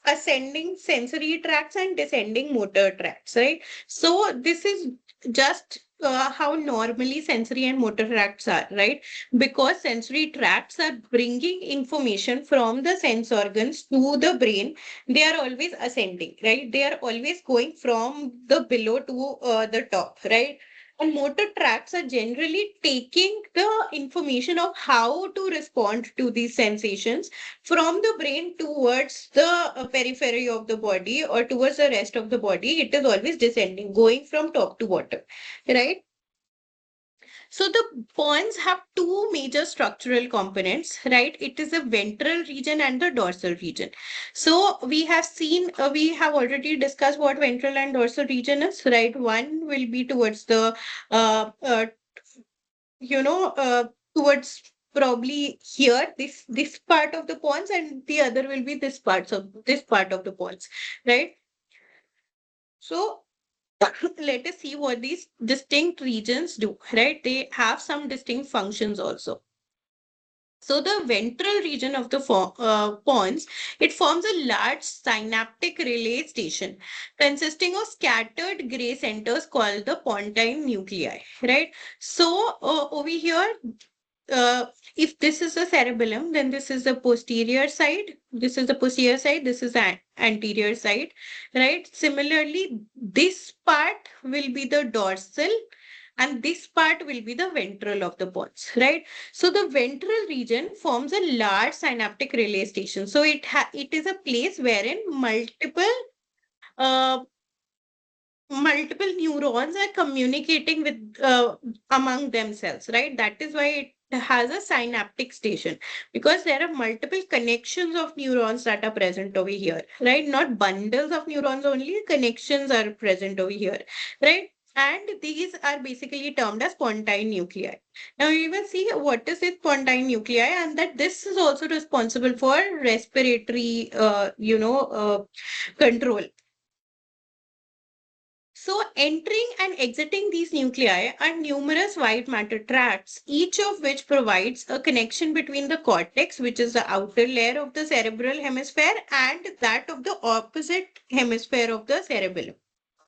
Speaker 1: ascending sensory tracts and descending motor tracts, right? So this is just how normally sensory and motor tracts are, right? Because sensory tracts are bringing information from the sense organs to the brain. They are always ascending, right? They are always going from the below to the top, right? And motor tracts are generally taking the information of how to respond to these sensations from the brain towards the periphery of the body or towards the rest of the body. It is always descending, going from top to bottom, right? So the pons have two major structural components, right? It is the ventral region and the dorsal region. So we have seen, we have already discussed what ventral and dorsal region is, right? One will be towards the, uh, uh, you know, towards probably here, this part of the pons, and the other will be this part of the pons, right? So let us see what these distinct regions do, right? They have some distinct functions also. So the ventral region of the pons, it forms a large synaptic relay station consisting of scattered gray centers called the pontine nuclei, right? So over here, uh, if this is the cerebellum, then this is the posterior side, this is the posterior side, this is the anterior side, right? Similarly, this part will be the dorsal and this part will be the ventral of the pons, right? So the ventral region forms a large synaptic relay station. So it is a place wherein uh, multiple neurons are communicating with among themselves, right? That is why it has a synaptic station, because there are multiple connections of neurons that are present over here, right? Not bundles of neurons only, connections are present over here, right? And these are basically termed as pontine nuclei. Now we will see what is this pontine nuclei, and that this is also responsible for respiratory control. So, entering and exiting these nuclei are numerous white matter tracts, each of which provides a connection between the cortex, which is the outer layer of the cerebral hemisphere, and that of the opposite hemisphere of the cerebellum,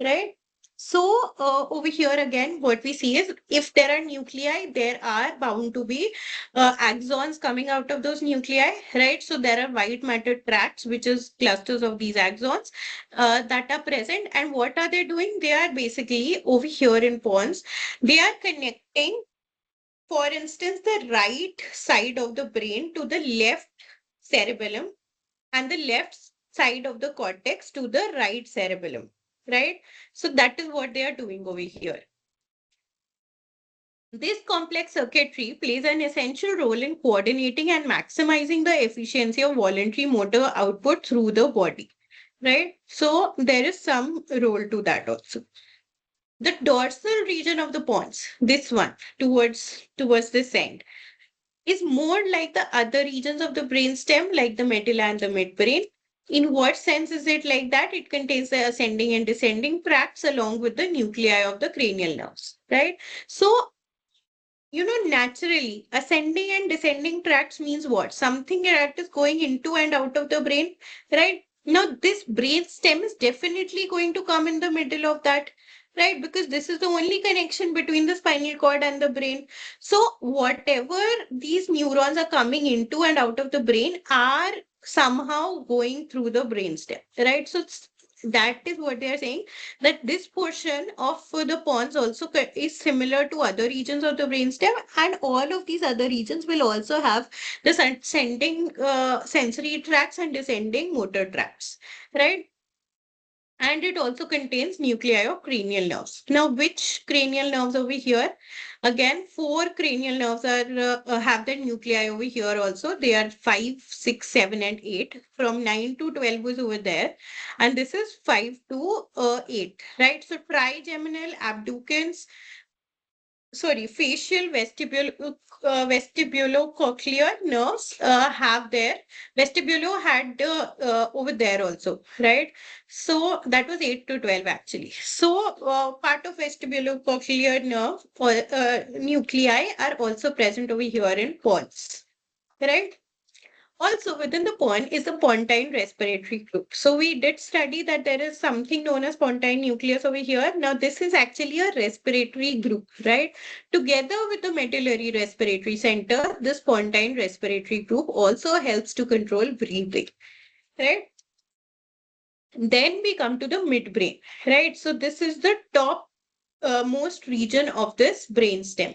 Speaker 1: right? So, over here again, what we see is if there are nuclei, there are bound to be axons coming out of those nuclei, right? So, there are white matter tracts, which is clusters of these axons that are present. And what are they doing? They are basically over here in pons, they are connecting, for instance, the right side of the brain to the left cerebellum and the left side of the cortex to the right cerebellum, right? So that is what they are doing over here. This complex circuitry plays an essential role in coordinating and maximizing the efficiency of voluntary motor output through the body, right? So there is some role to that also. The dorsal region of the pons, this one towards this end, is more like the other regions of the brainstem, like the medulla and the midbrain. In what sense is it like that? It contains the ascending and descending tracts along with the nuclei of the cranial nerves, right? So Naturally, ascending and descending tracts means what? Something that is going into and out of the brain, right? Now, this brain stem is definitely going to come in the middle of that, right? Because this is the only connection between the spinal cord and the brain. So, whatever these neurons are coming into and out of the brain are somehow going through the brain stem, right? So, that is what they are saying, that this portion of the pons also is similar to other regions of the brainstem, and all of these other regions will also have the ascending sensory tracts and descending motor tracts, right? And it also contains nuclei of cranial nerves. Now, which cranial nerves over here? Again, four cranial nerves are have the nuclei over here also. They are 5, 6, 7, and 8. From 9 to 12 is over there. And this is 5 to 8, right? So trigeminal abducens, sorry, facial vestibulocochlear nerves have their vestibulo had over there also, right? So that was 8 to 12 actually. So part of vestibulocochlear nerve or nuclei are also present over here in pons, right? Also, within the pon is the pontine respiratory group. So we did study that there is something known as pontine nucleus over here. Now, this is actually a respiratory group, right? Together with the medullary respiratory center, this pontine respiratory group also helps to control breathing, right? Then we come to the midbrain, right? So this is the top most region of this brainstem.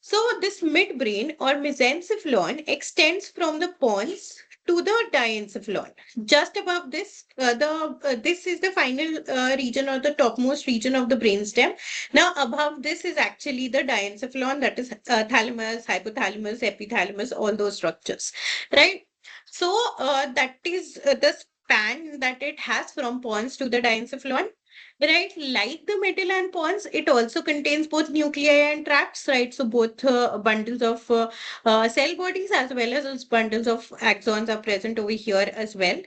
Speaker 1: So this midbrain or mesencephalon extends from the pons to the diencephalon. Just above this, this is the final region or the topmost region of the brainstem. Now above this is actually the diencephalon, that is thalamus, hypothalamus, epithalamus, all those structures, right? So that is the span that it has from pons to the diencephalon. Right, like the metal and pons, it also contains both nuclei and tracts, right? So both bundles of cell bodies as well as those bundles of axons are present over here as well.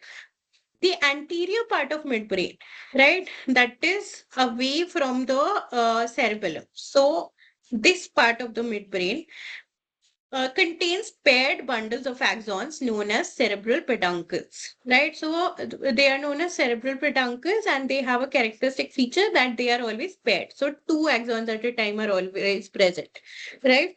Speaker 1: The anterior part of midbrain, right, that is away from the cerebellum. So this part of the midbrain contains paired bundles of axons known as cerebral peduncles, right? So they are known as cerebral peduncles and they have a characteristic feature that they are always paired. So two axons at a time are always present, right?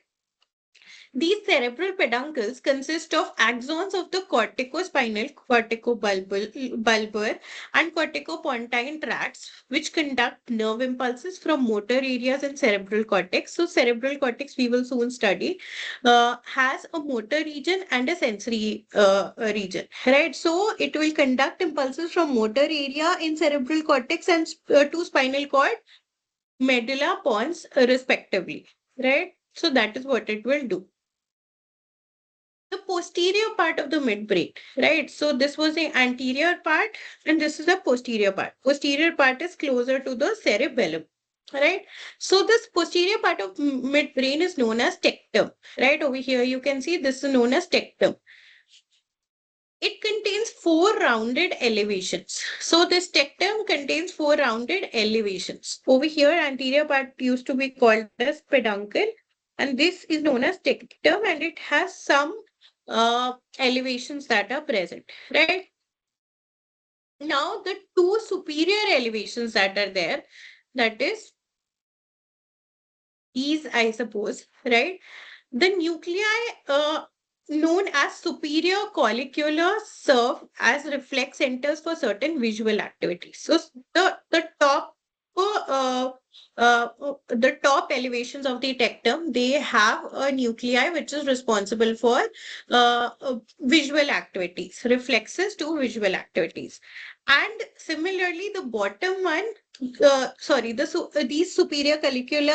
Speaker 1: These cerebral peduncles consist of axons of the corticospinal, corticobulbar, and corticopontine tracts, which conduct nerve impulses from motor areas in cerebral cortex. So, cerebral cortex, we will soon study, has a motor region and a sensory region, right? So, it will conduct impulses from motor area in cerebral cortex and to spinal cord, medulla, pons, respectively, right? So, that is what it will do. The posterior part of the midbrain, right? So this was the anterior part and this is the posterior part. Posterior part is closer to the cerebellum, right? So this posterior part of midbrain is known as tectum, right? Over here you can see this is known as tectum. It contains four rounded elevations. So this tectum contains four rounded elevations. Over here, anterior part used to be called as peduncle, and this is known as tectum, and it has some elevations that are present, right? Now, the two superior elevations that are there, that is these, I suppose, right? The nuclei known as superior collicular serve as reflex centers for certain visual activities. So the top the top elevations of the tectum, they have a nuclei which is responsible for visual activities, reflexes to visual activities. And similarly, the bottom one, sorry, these superior colliculi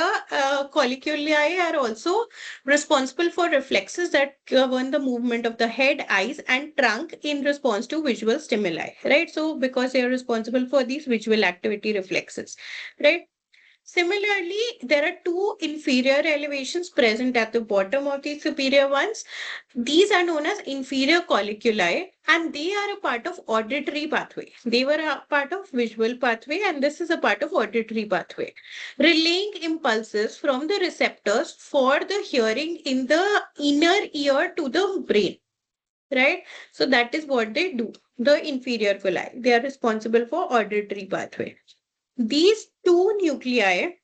Speaker 1: are also responsible for reflexes that govern the movement of the head, eyes, and trunk in response to visual stimuli, right? So, because they are responsible for these visual activity reflexes, right? Similarly, there are two inferior elevations present at the bottom of the superior ones. These are known as inferior colliculi, and they are a part of auditory pathway. They were a part of visual pathway, and this is a part of auditory pathway, relaying impulses from the receptors for the hearing in the inner ear to the brain. Right? So that is what they do. The inferior villi. They are responsible for auditory pathway. These two nuclei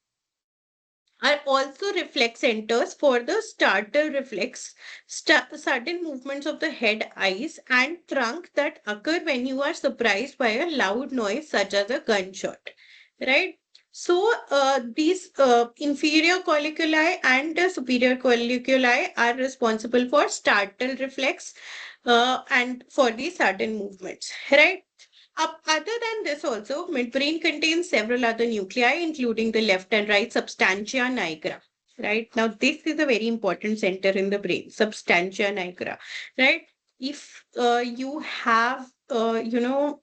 Speaker 1: are also reflex centers for the startle reflex, sudden movements of the head, eyes, and trunk that occur when you are surprised by a loud noise such as a gunshot. Right? So, these inferior colliculi and the superior colliculi are responsible for startle reflex and for the sudden movements. Right? Other than this, also, midbrain contains several other nuclei, including the left and right substantia nigra. Right now, this is a very important center in the brain, substantia nigra. Right? If you have, gone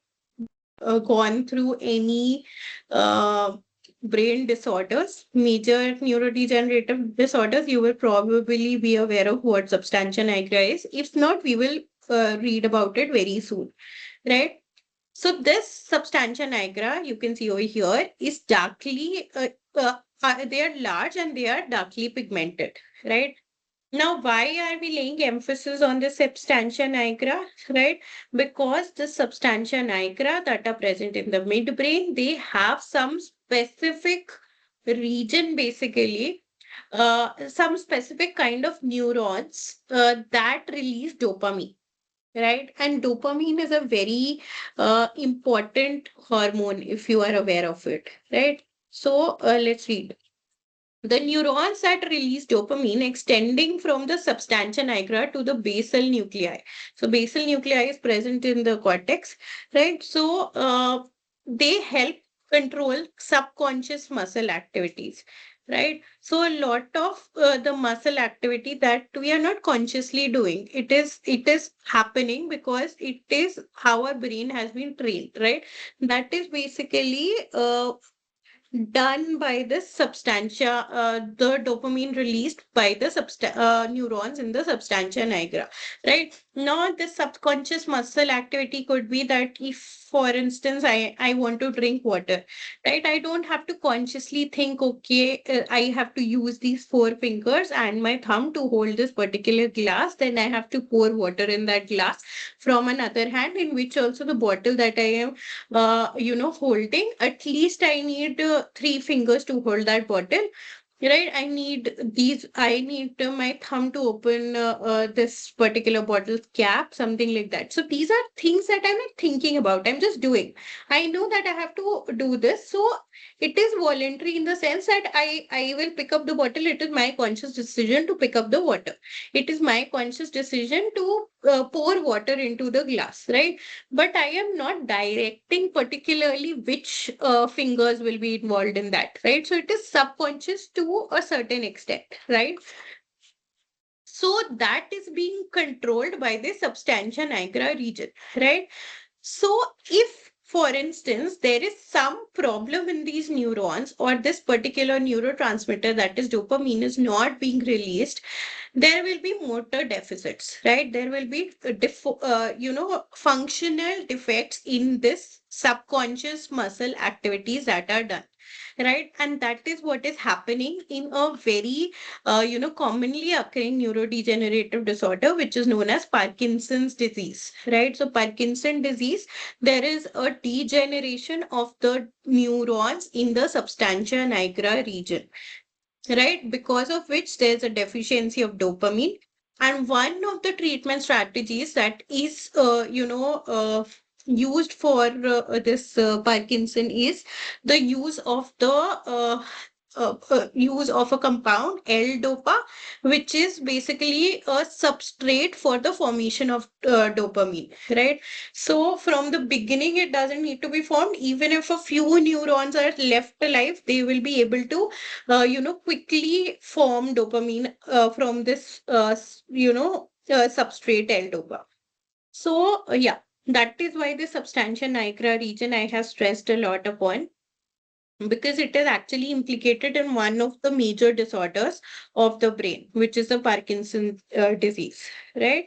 Speaker 1: through any brain disorders, major neurodegenerative disorders, you will probably be aware of what substantia nigra is. If not, we will read about it very soon. Right? So this substantia nigra, you can see over here, is darkly, they are large and they are darkly pigmented, right? Now, why are we laying emphasis on the substantia nigra, right? Because the substantia nigra that are present in the midbrain, they have some specific region, basically, some specific kind of neurons that release dopamine, right? And dopamine is a very important hormone if you are aware of it, right? So let's read. The neurons that release dopamine extending from the substantia nigra to the basal nuclei. So basal nuclei is present in the cortex, right? So they help control subconscious muscle activities, right? So a lot of the muscle activity that we are not consciously doing, it is happening because it is how our brain has been trained, right? That is basically done by the substantia, the dopamine released by the neurons in the substantia nigra, right? Now, the subconscious muscle activity could be that if, for instance, I want to drink water, right? I don't have to consciously think, okay, I have to use these four fingers and my thumb to hold this particular glass. Then I have to pour water in that glass from another hand, in which also the bottle that I am holding, at least I need three fingers to hold that bottle. Right, I need my thumb to open this particular bottle cap, something like that. So these are things that I'm not thinking about. I'm just doing. I know that I have to do this. So it is voluntary in the sense that I will pick up the bottle. It is my conscious decision to pick up the water. It is my conscious decision to pour water into the glass, right? But I am not directing particularly which fingers will be involved in that, right? So it is subconscious to a certain extent, right? So that is being controlled by the substantia nigra region, right? So if, for instance, there is some problem in these neurons or this particular neurotransmitter, that is dopamine, is not being released, there will be motor deficits, right? There will be functional defects in this subconscious muscle activities that are done, right? And that is what is happening in a very commonly occurring neurodegenerative disorder, which is known as Parkinson's disease, right? So Parkinson disease, there is a degeneration of the neurons in the substantia nigra region, right? Because of which there's a deficiency of dopamine. And one of the treatment strategies that is, used for this Parkinson is the use of the use of a compound L-DOPA, which is basically a substrate for the formation of dopamine, right? So from the beginning, it doesn't need to be formed. Even if a few neurons are left alive, they will be able to quickly form dopamine from this, substrate L-DOPA. So, yeah, that is why the substantia nigra region I have stressed a lot upon. because it is actually implicated in one of the major disorders of the brain, which is the Parkinson's disease, right?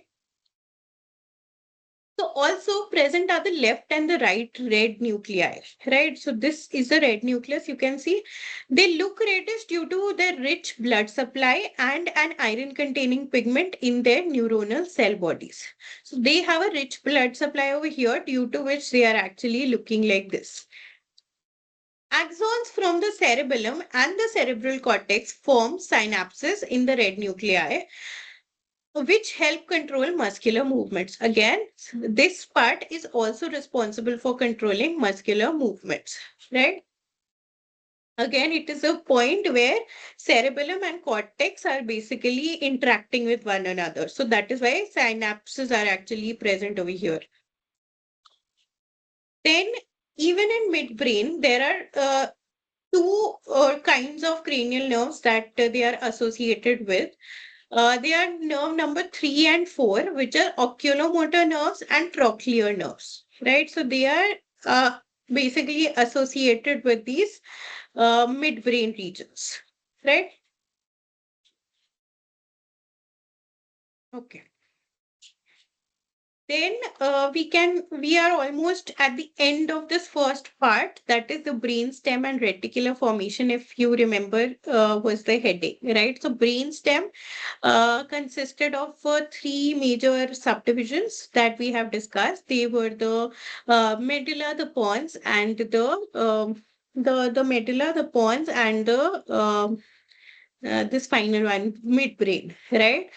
Speaker 1: So also present are the left and the right red nuclei, right? So this is the red nucleus. You can see they look reddish due to their rich blood supply and an iron containing pigment in their neuronal cell bodies. So they have a rich blood supply over here, due to which they are actually looking like this. Axons from the cerebellum and the cerebral cortex form synapses in the red nuclei, which help control muscular movements. Again, this part is also responsible for controlling muscular movements, right? Again, it is a point where cerebellum and cortex are basically interacting with one another. So that is why synapses are actually present over here. Then, even in midbrain, there are two kinds of cranial nerves that they are associated with. They are nerve number 3 and 4, which are oculomotor nerves and trochlear nerves, right? So they are basically associated with these midbrain regions, right? Okay. Then we are almost at the end of this first part, that is the brainstem and reticular formation. If you remember, was the heading, right? So brainstem consisted of three major subdivisions that we have discussed. They were the medulla, the pons, and the medulla, the pons, and this final one, midbrain, right?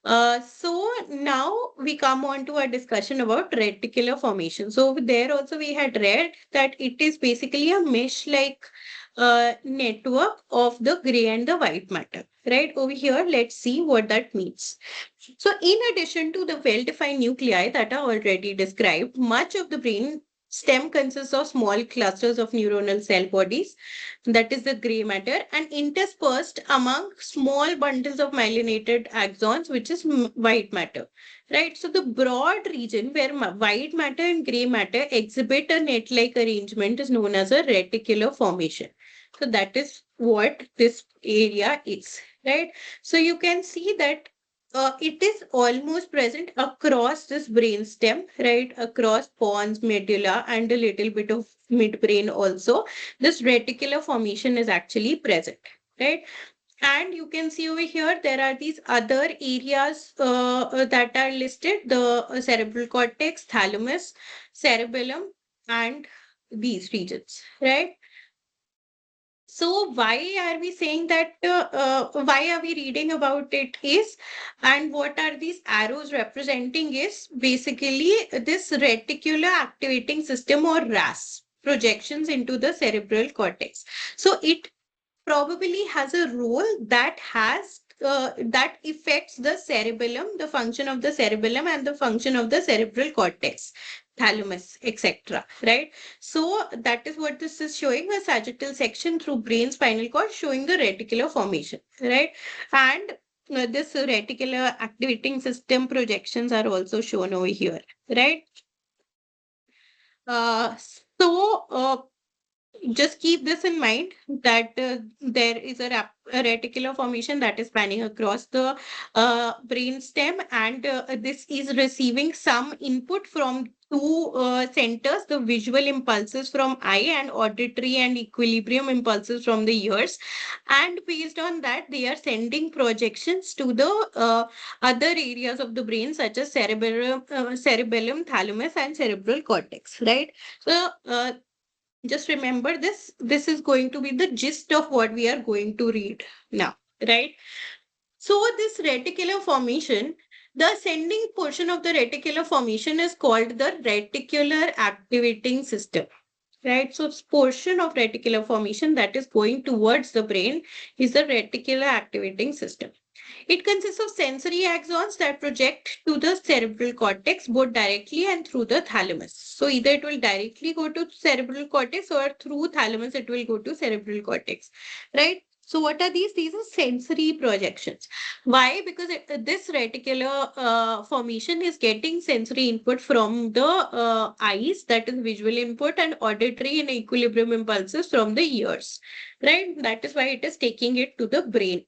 Speaker 1: So now we come on to a discussion about reticular formation. So there also we had read that it is basically a mesh-like network of the gray and the white matter. Right over here, let's see what that means. So in addition to the well-defined nuclei that are already described, much of the brain stem consists of small clusters of neuronal cell bodies, that is the gray matter, and interspersed among small bundles of myelinated axons, which is white matter. Right. So the broad region where white matter and gray matter exhibit a net-like arrangement is known as a reticular formation. So that is what this area is. Right. So you can see that it is almost present across this brainstem, right? Across pons, medulla, and a little bit of midbrain also. This reticular formation is actually present, right? And you can see over here, there are these other areas that are listed, the cerebral cortex, thalamus, cerebellum, and these regions, right? So why are we saying that, why are we reading about it is, and what are these arrows representing is basically this reticular activating system, or RAS, projections into the cerebral cortex. So it probably has a role that that affects the cerebellum, the function of the cerebellum, and the function of the cerebral cortex, thalamus, etc. Right? So that is what this is showing, a sagittal section through brain spinal cord showing the reticular formation, right? And this reticular activating system projections are also shown over here, right? Uh, so just keep this in mind that there is a reticular formation that is spanning across the brain stem, and this is receiving some input from two centers, the visual impulses from eye and auditory and equilibrium impulses from the ears, and based on that they are sending projections to the other areas of the brain, such as cerebellum, thalamus, and cerebral cortex, right? So just remember this. This is going to be the gist of what we are going to read now, right? So this reticular formation, the ascending portion of the reticular formation is called the reticular activating system, right? So portion of reticular formation that is going towards the brain is the reticular activating system. It consists of sensory axons that project to the cerebral cortex both directly and through the thalamus. So either it will directly go to cerebral cortex, or through thalamus it will go to cerebral cortex, right? So what are these? These are sensory projections. Why? Because this reticular formation is getting sensory input from the eyes, that is visual input, and auditory and equilibrium impulses from the ears, right? That is why it is taking it to the brain.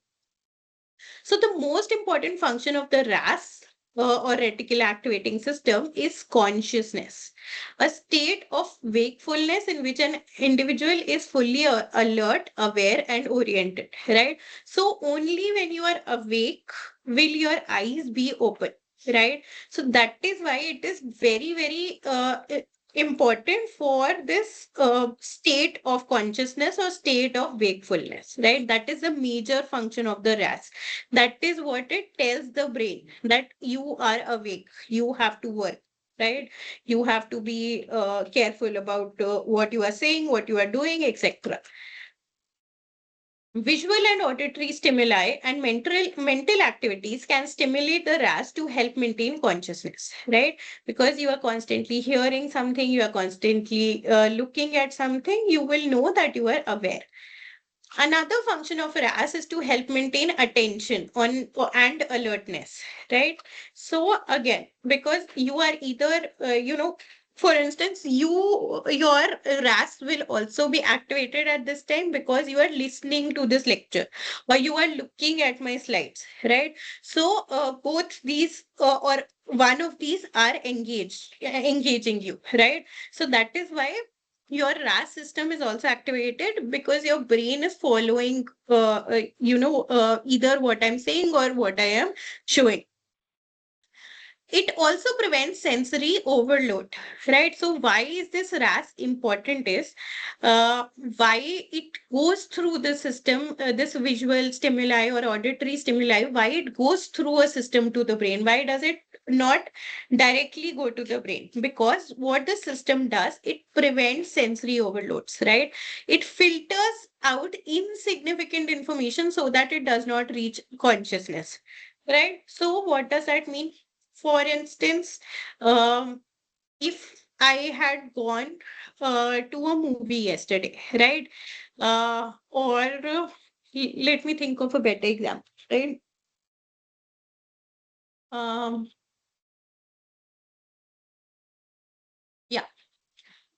Speaker 1: So the most important function of the RAS or reticular activating system is consciousness, a state of wakefulness in which an individual is fully alert, aware, and oriented, right? So only when you are awake will your eyes be open, right? So that is why it is very, very important for this state of consciousness or state of wakefulness, right? That is the major function of the RAS. That is what it tells the brain, that you are awake, you have to work, right? You have to be careful about what you are saying, what you are doing, etc. Visual and auditory stimuli and mental activities can stimulate the RAS to help maintain consciousness, right? Because you are constantly hearing something, you are constantly looking at something, you will know that you are aware. Another function of RAS is to help maintain attention on and alertness, right? So again, because you are either, for instance, your RAS will also be activated at this time because you are listening to this lecture or you are looking at my slides, right? So both these or one of these are engaging you, right? So that is why your RAS system is also activated because your brain is following, either what I'm saying or what I am showing. It also prevents sensory overload, right? So why is this RAS important is why it goes through the system, this visual stimuli or auditory stimuli, why it goes through a system to the brain? Why does it not directly go to the brain? Because what the system does, it prevents sensory overloads, right? It filters out insignificant information so that it does not reach consciousness, right? So what does that mean? For instance, if I had gone to a movie yesterday, right? Or let me think of a better example, right? Um, yeah.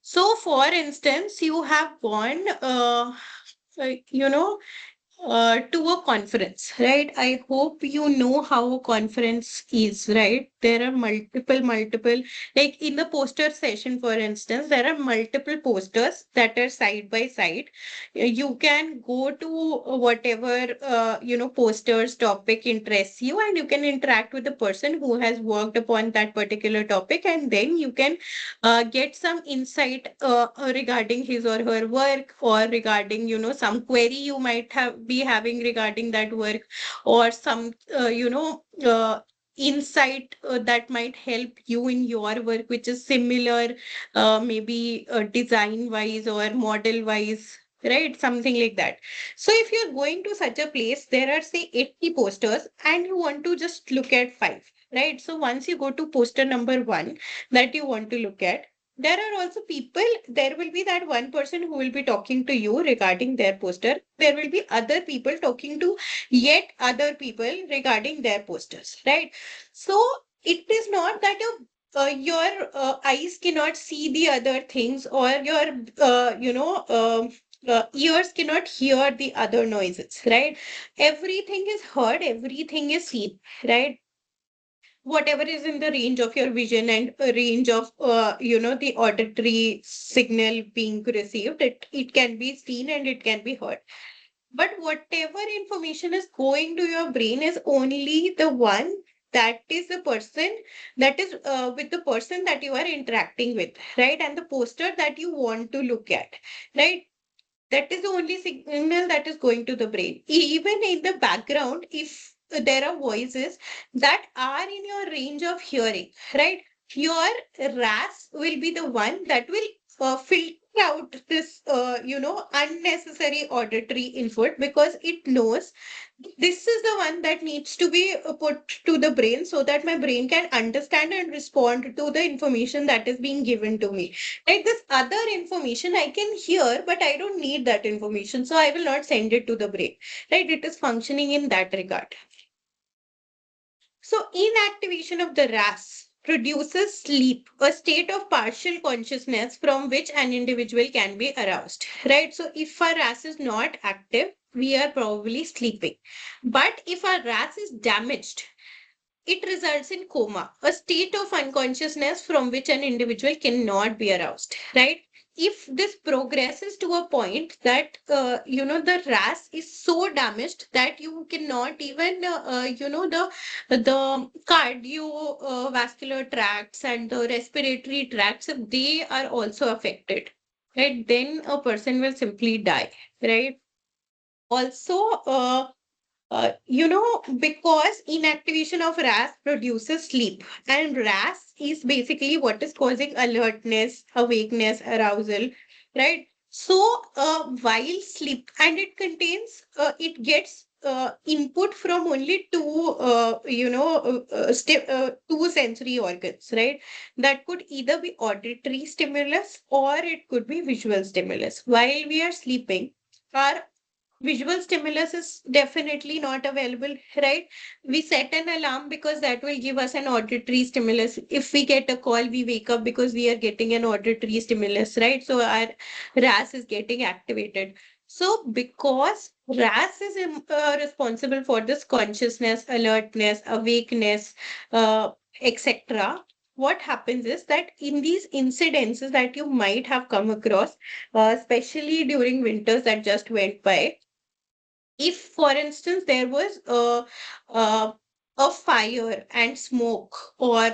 Speaker 1: So, for instance, you have gone, uh, you know, to a conference, right? I hope you know how a conference is, right? There are multiple, like in the poster session, for instance, there are multiple posters that are side by side. You can go to whatever, posters topic interests you, and you can interact with the person who has worked upon that particular topic, and then you can get some insight regarding his or her work, or regarding some query you might have be having regarding that work, or some insight that might help you in your work, which is similar, maybe design wise or model wise, right? Something like that. So if you're going to such a place, there are say 80 posters and you want to just look at five, right? So once you go to poster number one that you want to look at, there are also people, there will be that one person who will be talking to you regarding their poster. There will be other people talking to yet other people regarding their posters, right? So it is not that your eyes cannot see the other things, or your ears cannot hear the other noises, right? Everything is heard, everything is seen, right? Whatever is in the range of your vision and range of the auditory signal being received, it can be seen and it can be heard. But whatever information is going to your brain is only the one that is the person, that is with the person that you are interacting with, right? And the poster that you want to look at, right? That is the only signal that is going to the brain. Even in the background, if there are voices that are in your range of hearing, right? Your RAS will be the one that will out this, unnecessary auditory input because it knows this is the one that needs to be put to the brain so that my brain can understand and respond to the information that is being given to me. Like this other information I can hear, but I don't need that information, so I will not send it to the brain. Right? It is functioning in that regard. So, inactivation of the RAS produces sleep, a state of partial consciousness from which an individual can be aroused. Right? So, if our RAS is not active, we are probably sleeping. But if our RAS is damaged, it results in coma, a state of unconsciousness from which an individual cannot be aroused, right? If this progresses to a point that, the RAS is so damaged that you cannot even, the cardiovascular tracts and the respiratory tracts, if they are also affected, right? Then a person will simply die, right? Also, because inactivation of RAS produces sleep, and RAS is basically what is causing alertness, awakeness, arousal, right? So, while sleep, and it gets input from only two sensory organs, right? That could either be auditory stimulus or it could be visual stimulus. While we are sleeping, our visual stimulus is definitely not available, right? We set an alarm because that will give us an auditory stimulus. If we get a call, we wake up because we are getting an auditory stimulus, right? So our RAS is getting activated. So because RAS is responsible for this consciousness, alertness, awakeness, etc., what happens is that in these incidences that you might have come across, especially during winters that just went by, if for instance there was a fire and smoke, or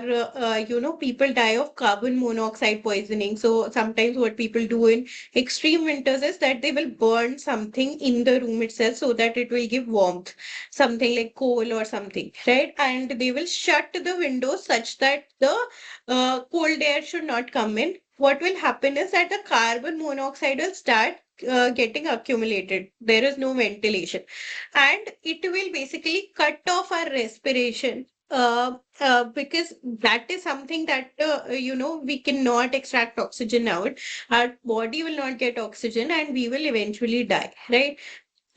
Speaker 1: people die of carbon monoxide poisoning. So sometimes what people do in extreme winters is that they will burn something in the room itself so that it will give warmth, something like coal or something, right? And they will shut the windows such that the cold air should not come in. What will happen is that the carbon monoxide will start getting accumulated. There is no ventilation, and it will basically cut off our respiration. Because that is something that we cannot extract oxygen out. Our body will not get oxygen, and we will eventually die. Right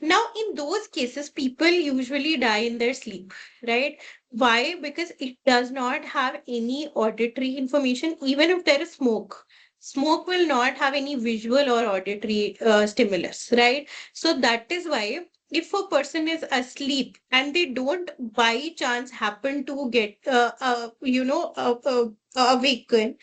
Speaker 1: now, in those cases, people usually die in their sleep. Right? Why? Because it does not have any auditory information, even if there is smoke. Smoke will not have any visual or auditory stimulus, right? So that is why if a person is asleep and they don't by chance happen to get, awaken,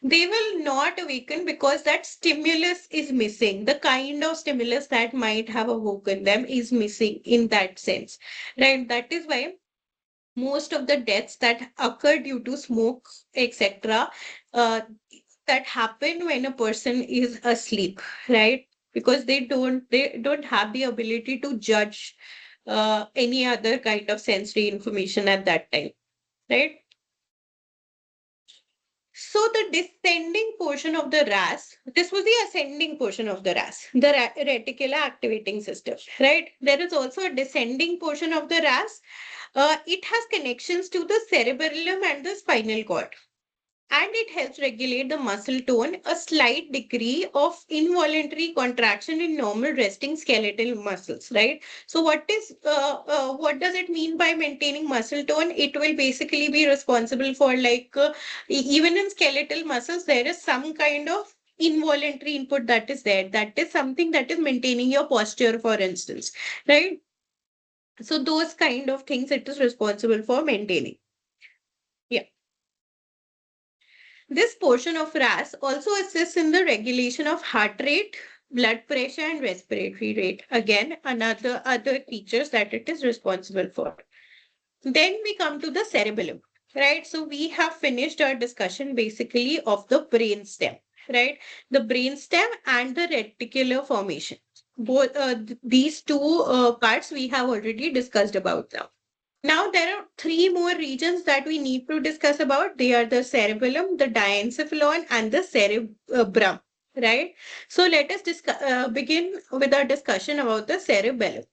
Speaker 1: they will not awaken because that stimulus is missing. The kind of stimulus that might have awoken them is missing in that sense, right? That is why most of the deaths that occur due to smoke, etc., uh, that happen when a person is asleep, right? Because they don't have the ability to judge any other kind of sensory information at that time, right? So the descending portion of the RAS, this was the ascending portion of the RAS, the reticular activating system, right? There is also a descending portion of the RAS. It has connections to the cerebellum and the spinal cord, and it helps regulate the muscle tone, a slight degree of involuntary contraction in normal resting skeletal muscles, right? So what does it mean by maintaining muscle tone? It will basically be responsible for, like, even in skeletal muscles there is some kind of involuntary input that is there, that is something that is maintaining your posture, for instance, right? So those kind of things it is responsible for maintaining. Yeah. This portion of RAS also assists in the regulation of heart rate, blood pressure, and respiratory rate. Again, another other features that it is responsible for. Then we come to the cerebellum, right? So we have finished our discussion basically of the brain stem, right? The brain stem and the reticular formation. Both these two parts we have already discussed about now. Now, there are three more regions that we need to discuss about. They are the cerebellum, the diencephalon, and the cerebrum. right? So let us begin with our discussion about the cerebellum,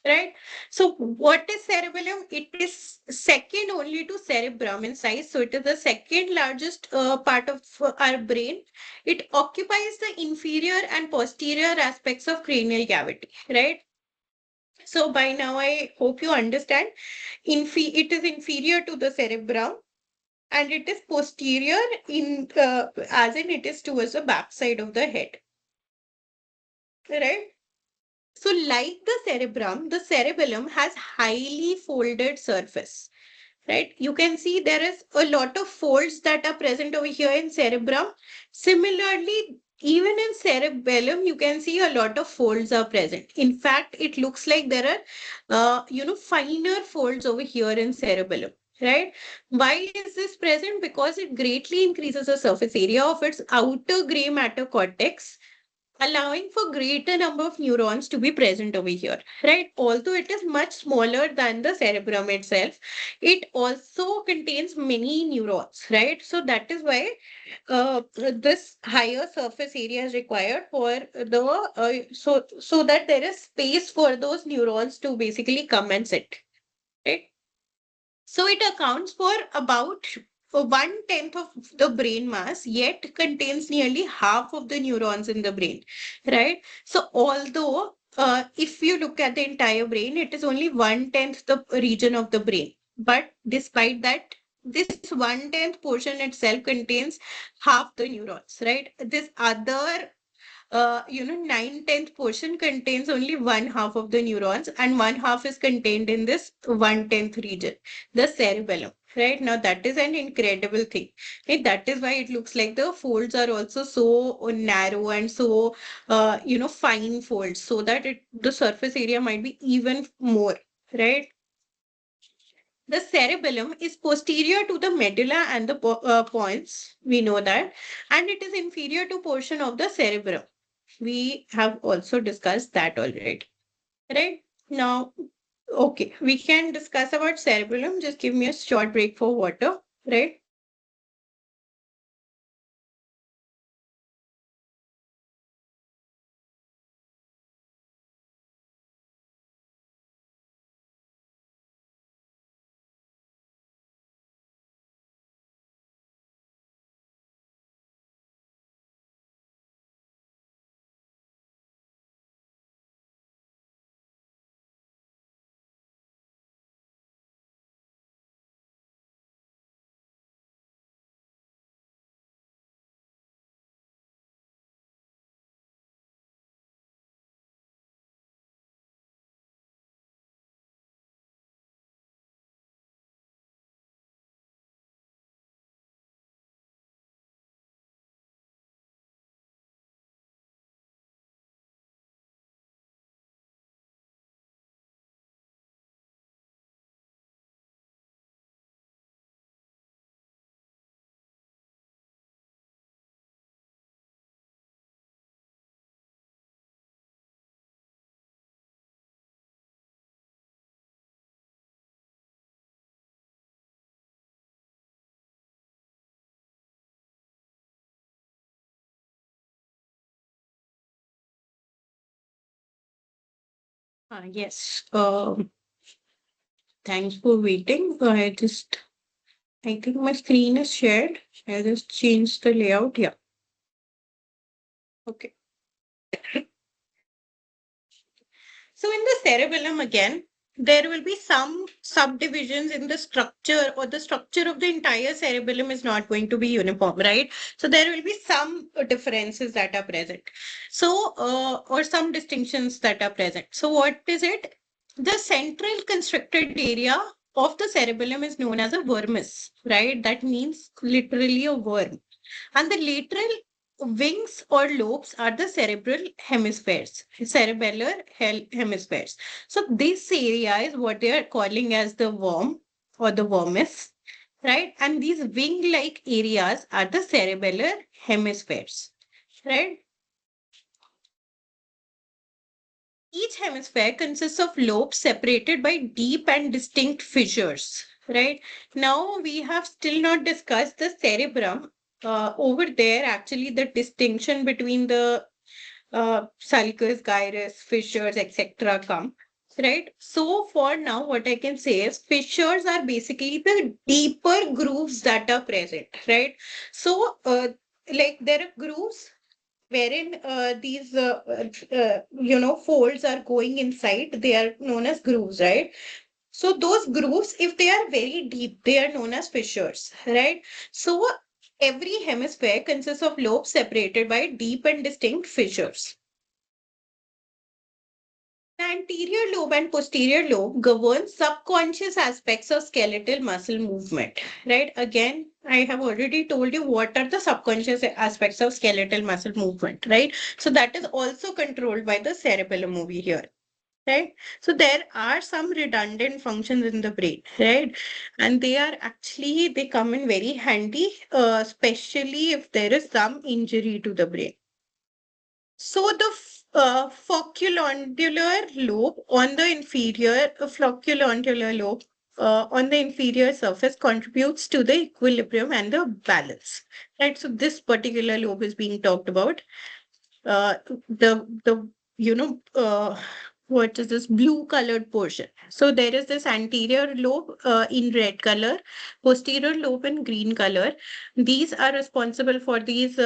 Speaker 1: right? So what is cerebellum? It is second only to cerebrum in size. So it is the second largest part of our brain. It occupies the inferior and posterior aspects of cranial cavity, right? So by now I hope you understand. It is inferior to the cerebrum and it is posterior as in it is towards the back side of the head, right? So, like the cerebrum, the cerebellum has highly folded surface, right? You can see there is a lot of folds that are present over here in cerebrum. Similarly, even in cerebellum, you can see a lot of folds are present. In fact, it looks like there are, finer folds over here in cerebellum. Right? Why is this present? Because it greatly increases the surface area of its outer gray matter cortex, allowing for greater number of neurons to be present over here, right? Although it is much smaller than the cerebrum itself, it also contains many neurons, right? So that is why this higher surface area is required for so that there is space for those neurons to basically come and sit, right? So it accounts for about 1/10 of the brain mass, yet contains nearly half of the neurons in the brain, right? So although if you look at the entire brain, it is only 1/10 the region of the brain. But despite that, this 1/10 portion itself contains half the neurons, right? This other 9/10 portion contains only one half of the neurons, and one half is contained in this 1/10 region, the cerebellum. Right now, that is an incredible thing. Right? That is why it looks like the folds are also so narrow and so, fine folds, so that the surface area might be even more. Right? The cerebellum is posterior to the medulla and the points. We know that, and it is inferior to portion of the cerebrum. We have also discussed that already, right? Now, okay, we can discuss about cerebellum. Just give me a short break for water, right? Yes. Thanks for waiting. I think my screen is shared. I'll just change the layout. Yeah. Okay. So in the cerebellum again, there will be some subdivisions in the structure, or the structure of the entire cerebellum is not going to be uniform, right? So there will be some differences that are present. So, or some distinctions that are present. So what is it? The central constricted area of the cerebellum is known as a vermis, right? That means literally a worm. And the lateral wings or lobes are the cerebellar hemispheres. So this area is what they are calling as the worm or the vermis, right? And these wing-like areas are the cerebellar hemispheres, right? Each hemisphere consists of lobes separated by deep and distinct fissures, right? Now we have still not discussed the cerebrum. over there, actually, the distinction between the sulcus, gyrus, fissures, etc. come. Right. So for now, what I can say is fissures are basically the deeper grooves that are present. Right. So, like there are grooves wherein these folds are going inside. They are known as grooves, right? So those grooves, if they are very deep, they are known as fissures, right? So every hemisphere consists of lobes separated by deep and distinct fissures. The anterior lobe and posterior lobe govern subconscious aspects of skeletal muscle movement, right? Again, I have already told you what are the subconscious aspects of skeletal muscle movement, right? So that is also controlled by the cerebellum over here. Right. So there are some redundant functions in the brain, right? And they come in very handy, especially if there is some injury to the brain. So the flocculonodular lobe on the inferior flocculonodular lobe on the inferior surface contributes to the equilibrium and the balance, right? So this particular lobe is being talked about. The you know what is this blue colored portion? So there is this anterior lobe in red color, posterior lobe in green color. These are responsible for these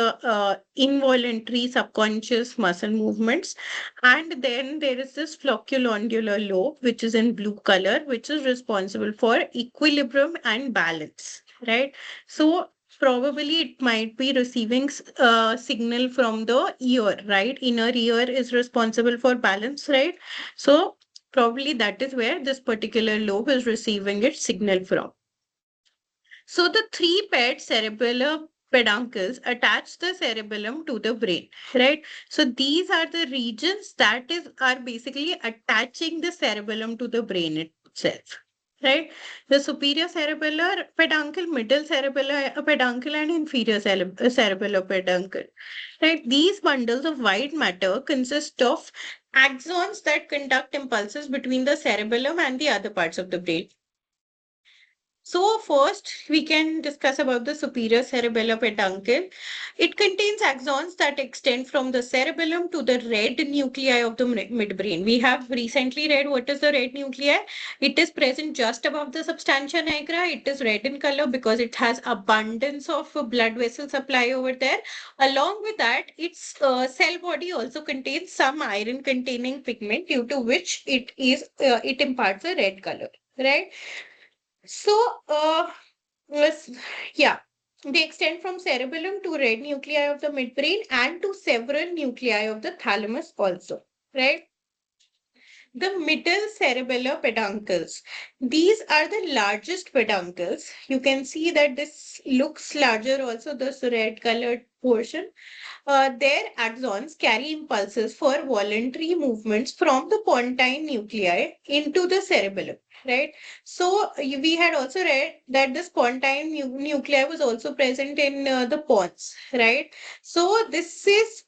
Speaker 1: involuntary subconscious muscle movements. And then there is this flocculonodular lobe, which is in blue color, which is responsible for equilibrium and balance, right? So probably it might be receiving signal from the ear, right? Inner ear is responsible for balance, right? So probably that is where this particular lobe is receiving its signal from. So the three paired cerebellar peduncles attach the cerebellum to the brain, right? So these are the regions that are basically attaching the cerebellum to the brain itself, right? The superior cerebellar peduncle, middle cerebellar peduncle, and inferior cerebellar peduncle, right? These bundles of white matter consist of axons that conduct impulses between the cerebellum and the other parts of the brain. So first, we can discuss about the superior cerebellar peduncle. It contains axons that extend from the cerebellum to the red nuclei of the midbrain. We have recently read what is the red nuclei. It is present just above the substantia nigra. It is red in color because it has abundance of blood vessel supply over there. Along with that, its cell body also contains some iron containing pigment, due to which it imparts a red color, right? So, let's, yeah, they extend from cerebellum to red nuclei of the midbrain and to several nuclei of the thalamus also, right? The middle cerebellar peduncles. These are the largest peduncles. You can see that this looks larger also, this red colored portion. Their axons carry impulses for voluntary movements from the pontine nuclei into the cerebellum, right? So we had also read that the pontine nuclei was also present in the pons, right? So this is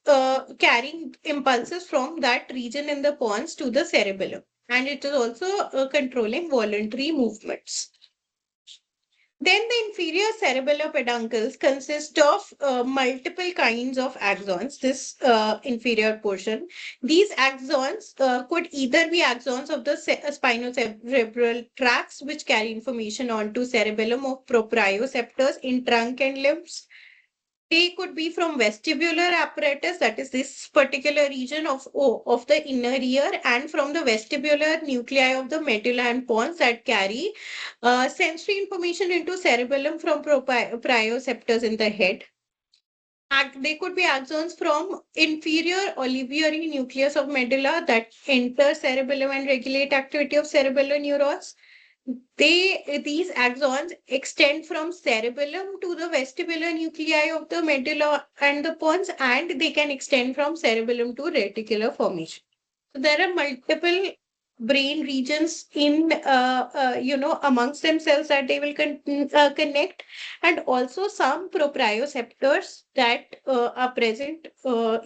Speaker 1: carrying impulses from that region in the pons to the cerebellum, and it is also controlling voluntary movements. Then the inferior cerebellar peduncles consist of multiple kinds of axons, this inferior portion. These axons could either be axons of the spinocerebral tracts, which carry information onto cerebellum of proprioceptors in trunk and limbs. They could be from vestibular apparatus, that is this particular region of the inner ear, and from the vestibular nuclei of the medulla and pons that carry sensory information into cerebellum from proprioceptors in the head. They could be axons from inferior olivary nucleus of medulla that enter cerebellum and regulate activity of cerebellar neurons. These axons extend from cerebellum to the vestibular nuclei of the medulla and the pons, and they can extend from cerebellum to reticular formation. So there are multiple brain regions in amongst themselves that they will connect, and also some proprioceptors that are present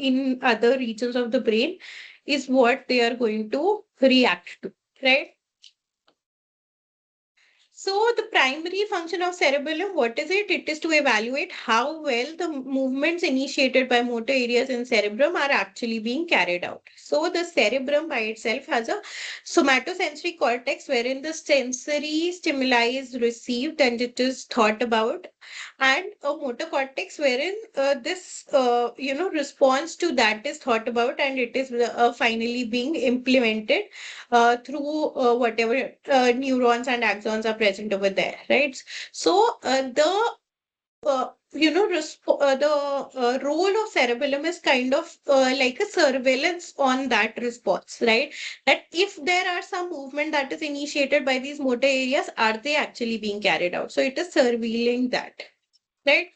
Speaker 1: in other regions of the brain is what they are going to react to, right? So the primary function of cerebellum, what is it? It is to evaluate how well the movements initiated by motor areas in cerebrum are actually being carried out. So the cerebrum by itself has a somatosensory cortex wherein the sensory stimuli is received and it is thought about, and a motor cortex wherein this response to that is thought about and it is finally being implemented through whatever neurons and axons are present over there, right? So the role of cerebellum is kind of like a surveillance on that response, right? That if there are some movement that is initiated by these motor areas, are they actually being carried out? So it is surveilling that, right?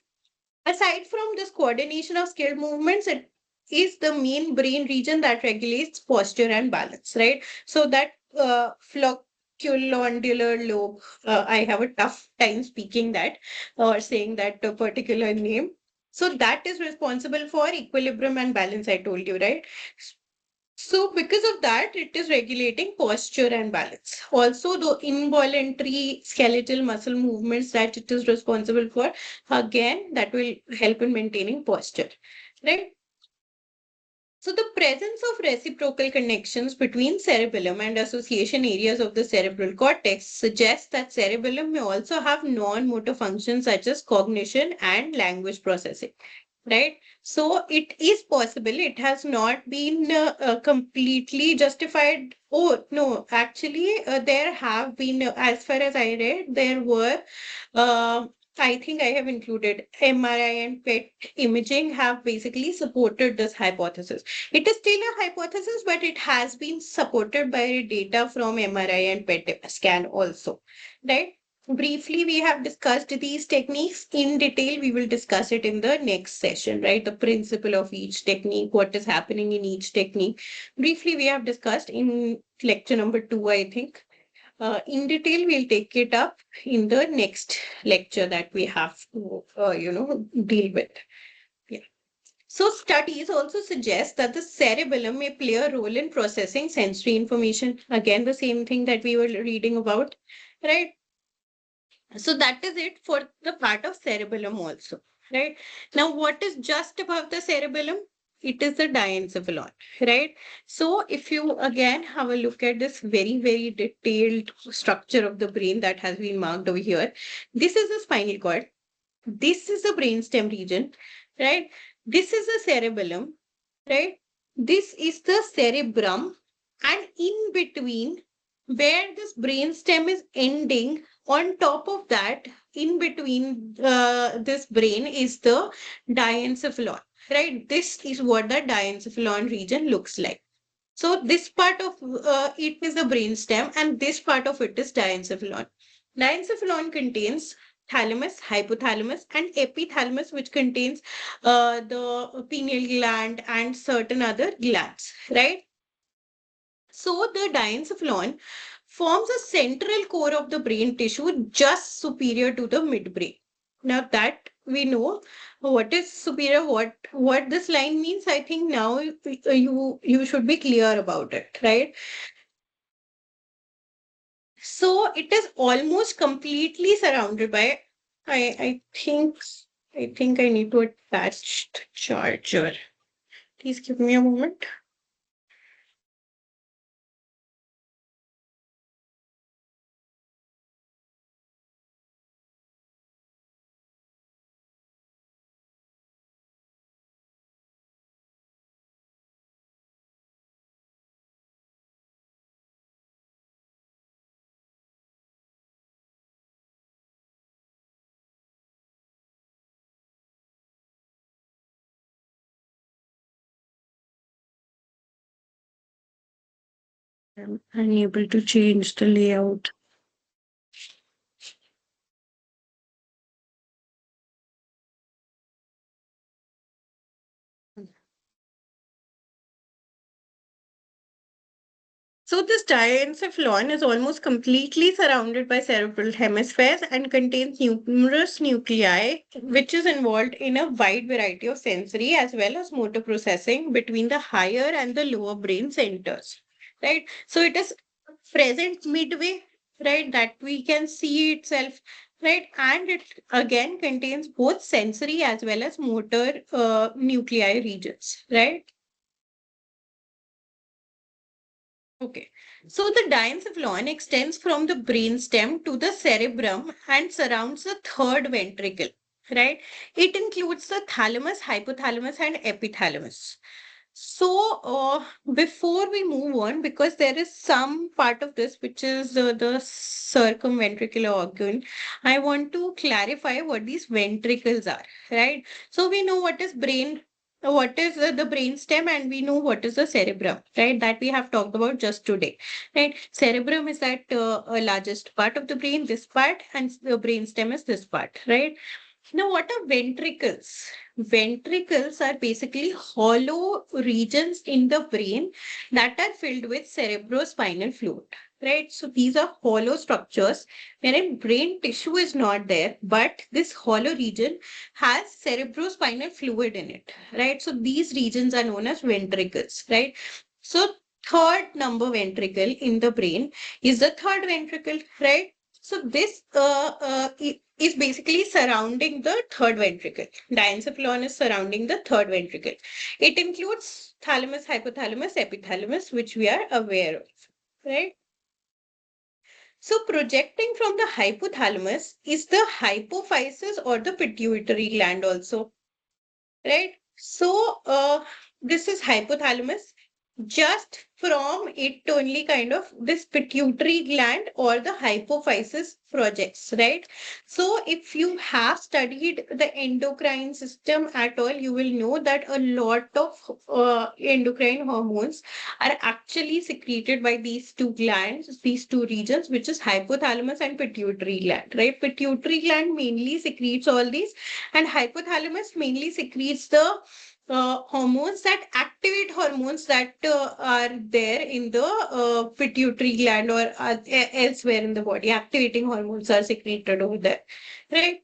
Speaker 1: Aside from this coordination of skilled movements, it is the main brain region that regulates posture and balance, right? So that flocculonodular lobe, I have a tough time speaking that or saying that particular name. So that is responsible for equilibrium and balance, I told you, right? So because of that, it is regulating posture and balance. Also, the involuntary skeletal muscle movements that it is responsible for, again, that will help in maintaining posture, right? So the presence of reciprocal connections between cerebellum and association areas of the cerebral cortex suggests that cerebellum may also have non-motor functions such as cognition and language processing, right? So it is possible. It has not been completely justified. Oh, no, actually, there have been, as far as I read, there were uh, I think I have included MRI and PET imaging have basically supported this hypothesis. It is still a hypothesis, but it has been supported by data from MRI and PET scan also, right? Briefly, we have discussed these techniques in detail. We will discuss it in the next session, right? The principle of each technique, what is happening in each technique. Briefly, we have discussed in lecture number 2, I think. In detail, we'll take it up in the next lecture that we have to, deal with. Yeah. So studies also suggest that the cerebellum may play a role in processing sensory information. Again, the same thing that we were reading about, right? So that is it for the part of cerebellum also, right? Now, what is just above the cerebellum? It is the diencephalon, right? So if you again have a look at this very, very detailed structure of the brain that has been marked over here, this is the spinal cord. This is the brainstem region, right? This is the cerebellum, right? This is the cerebrum, and in between, where this brainstem is ending, on top of that, in between this brain is the diencephalon, right? This is what the diencephalon region looks like. So this part of it is the brainstem, and this part of it is diencephalon. Diencephalon contains thalamus, hypothalamus, and epithalamus, which contains the pineal gland and certain other glands, right? So the diencephalon forms a central core of the brain tissue just superior to the midbrain. Now that we know what is superior, what this line means, I think now you should be clear about it, right? So it is almost completely surrounded by. I think I need to attach the charger. Please give me a moment. I'm unable to change the layout. So this diencephalon is almost completely surrounded by cerebral hemispheres and contains numerous nuclei, which is involved in a wide variety of sensory as well as motor processing between the higher and the lower brain centers. Right? So it is present midway, right? That we can see itself, right? And it again contains both sensory as well as motor nuclei regions, right? Okay. So the diencephalon extends from the brainstem to the cerebrum and surrounds the third ventricle, right? It includes the thalamus, hypothalamus, and epithalamus. So, before we move on, because there is some part of this which is the circumventricular organ, I want to clarify what these ventricles are, right? So we know what is brain, what is the brain stem, and we know what is the cerebrum, right? That we have talked about just today, right? Cerebrum is that largest part of the brain, this part, and the brain stem is this part, right? Now, what are ventricles? Ventricles are basically hollow regions in the brain that are filled with cerebrospinal fluid, right? So these are hollow structures wherein brain tissue is not there, but this hollow region has cerebrospinal fluid in it, right? So these regions are known as ventricles, right? So third number ventricle in the brain is the third ventricle, right? So this is basically surrounding the third ventricle. Diencephalon is surrounding the third ventricle. It includes thalamus, hypothalamus, epithalamus, which we are aware of, right? So projecting from the hypothalamus is the hypophysis or the pituitary gland also, right? So this is hypothalamus. Just from it only kind of this pituitary gland or the hypophysis projects, right? So if you have studied the endocrine system at all, you will know that a lot of endocrine hormones are actually secreted by these two glands, these two regions, which is hypothalamus and pituitary gland, right? Pituitary gland mainly secretes all these, and hypothalamus mainly secretes the hormones that activate hormones that are there in the pituitary gland or elsewhere in the body. Activating hormones are secreted over there, right?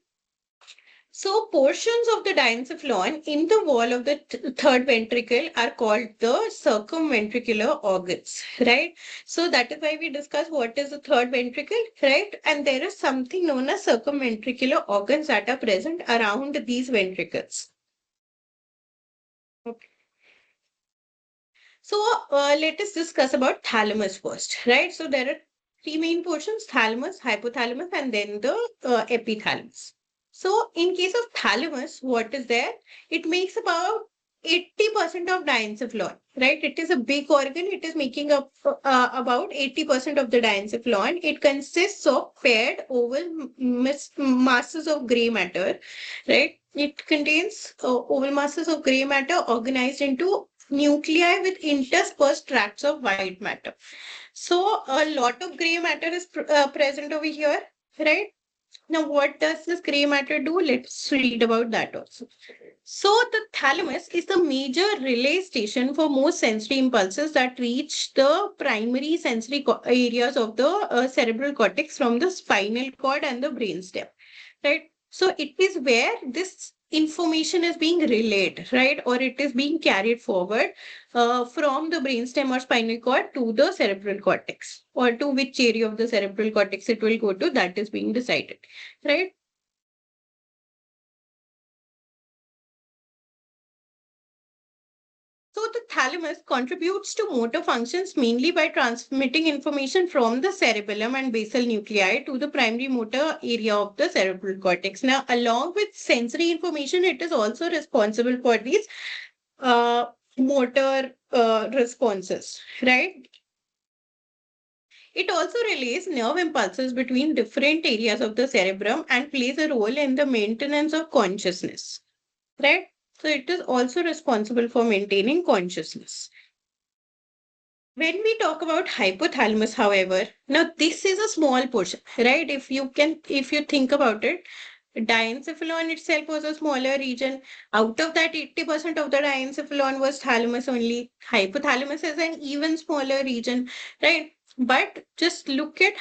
Speaker 1: So portions of the diencephalon in the wall of the third ventricle are called the circumventricular organs, right? So that is why we discuss what is the third ventricle, right? And there is something known as circumventricular organs that are present around these ventricles. Okay. So let us discuss about thalamus first, right? So there are three main portions: thalamus, hypothalamus, and then the epithalamus. So in case of thalamus, what is there? It makes about 80% of diencephalon, right? It is a big organ. It is making up about 80% of the diencephalon. It consists of paired oval masses of gray matter, right? It contains oval masses of gray matter organized into nuclei with interspersed tracts of white matter. So a lot of gray matter is present over here, right? Now, what does this gray matter do? Let's read about that also. So the thalamus is the major relay station for most sensory impulses that reach the primary sensory areas of the cerebral cortex from the spinal cord and the brainstem, right? So it is where this information is being relayed, right? Or it is being carried forward from the brainstem or spinal cord to the cerebral cortex, or to which area of the cerebral cortex it will go to, that is being decided, right? So the thalamus contributes to motor functions mainly by transmitting information from the cerebellum and basal nuclei to the primary motor area of the cerebral cortex. Now, along with sensory information, it is also responsible for these uh, motor responses, right? It also relays nerve impulses between different areas of the cerebrum and plays a role in the maintenance of consciousness, right? So it is also responsible for maintaining consciousness. When we talk about hypothalamus, however, now this is a small portion, right? If you think about it, diencephalon itself was a smaller region. Out of that, 80% of the diencephalon was thalamus only. Hypothalamus is an even smaller region, right? But just look at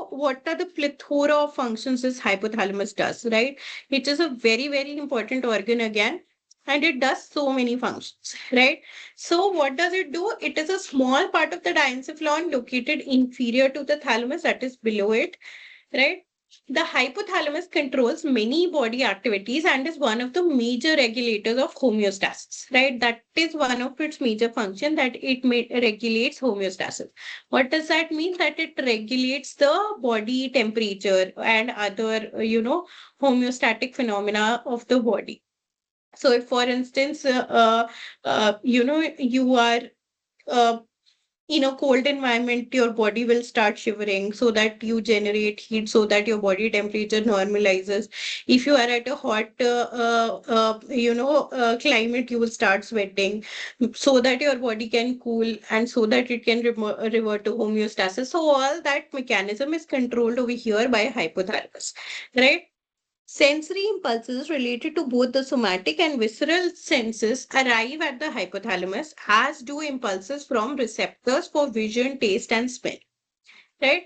Speaker 1: what are the plethora of functions this hypothalamus does, right? It is a very, very important organ again. and it does so many functions, right? So what does it do? It is a small part of the diencephalon located inferior to the thalamus, that is below it, right? The hypothalamus controls many body activities and is one of the major regulators of homeostasis, right? That is one of its major function, that it regulates homeostasis. What does that mean? That it regulates the body temperature and other, homeostatic phenomena of the body. So if, for instance, you are uh, in a cold environment, your body will start shivering so that you generate heat, so that your body temperature normalizes. If you are at a hot, climate, you will start sweating so that your body can cool and so that it can revert to homeostasis. So all that mechanism is controlled over here by hypothalamus, right? Sensory impulses related to both the somatic and visceral senses arrive at the hypothalamus, as do impulses from receptors for vision, taste, and smell. Right?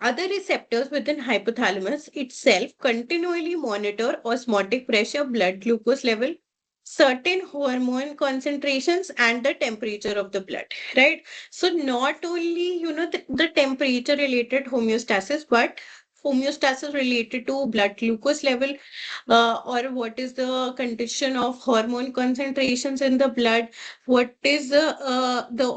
Speaker 1: Other receptors within hypothalamus itself continually monitor osmotic pressure, blood glucose level, certain hormone concentrations, and the temperature of the blood. Right? So not only the temperature related homeostasis, but homeostasis related to blood glucose level, or what is the condition of hormone concentrations in the blood, what is the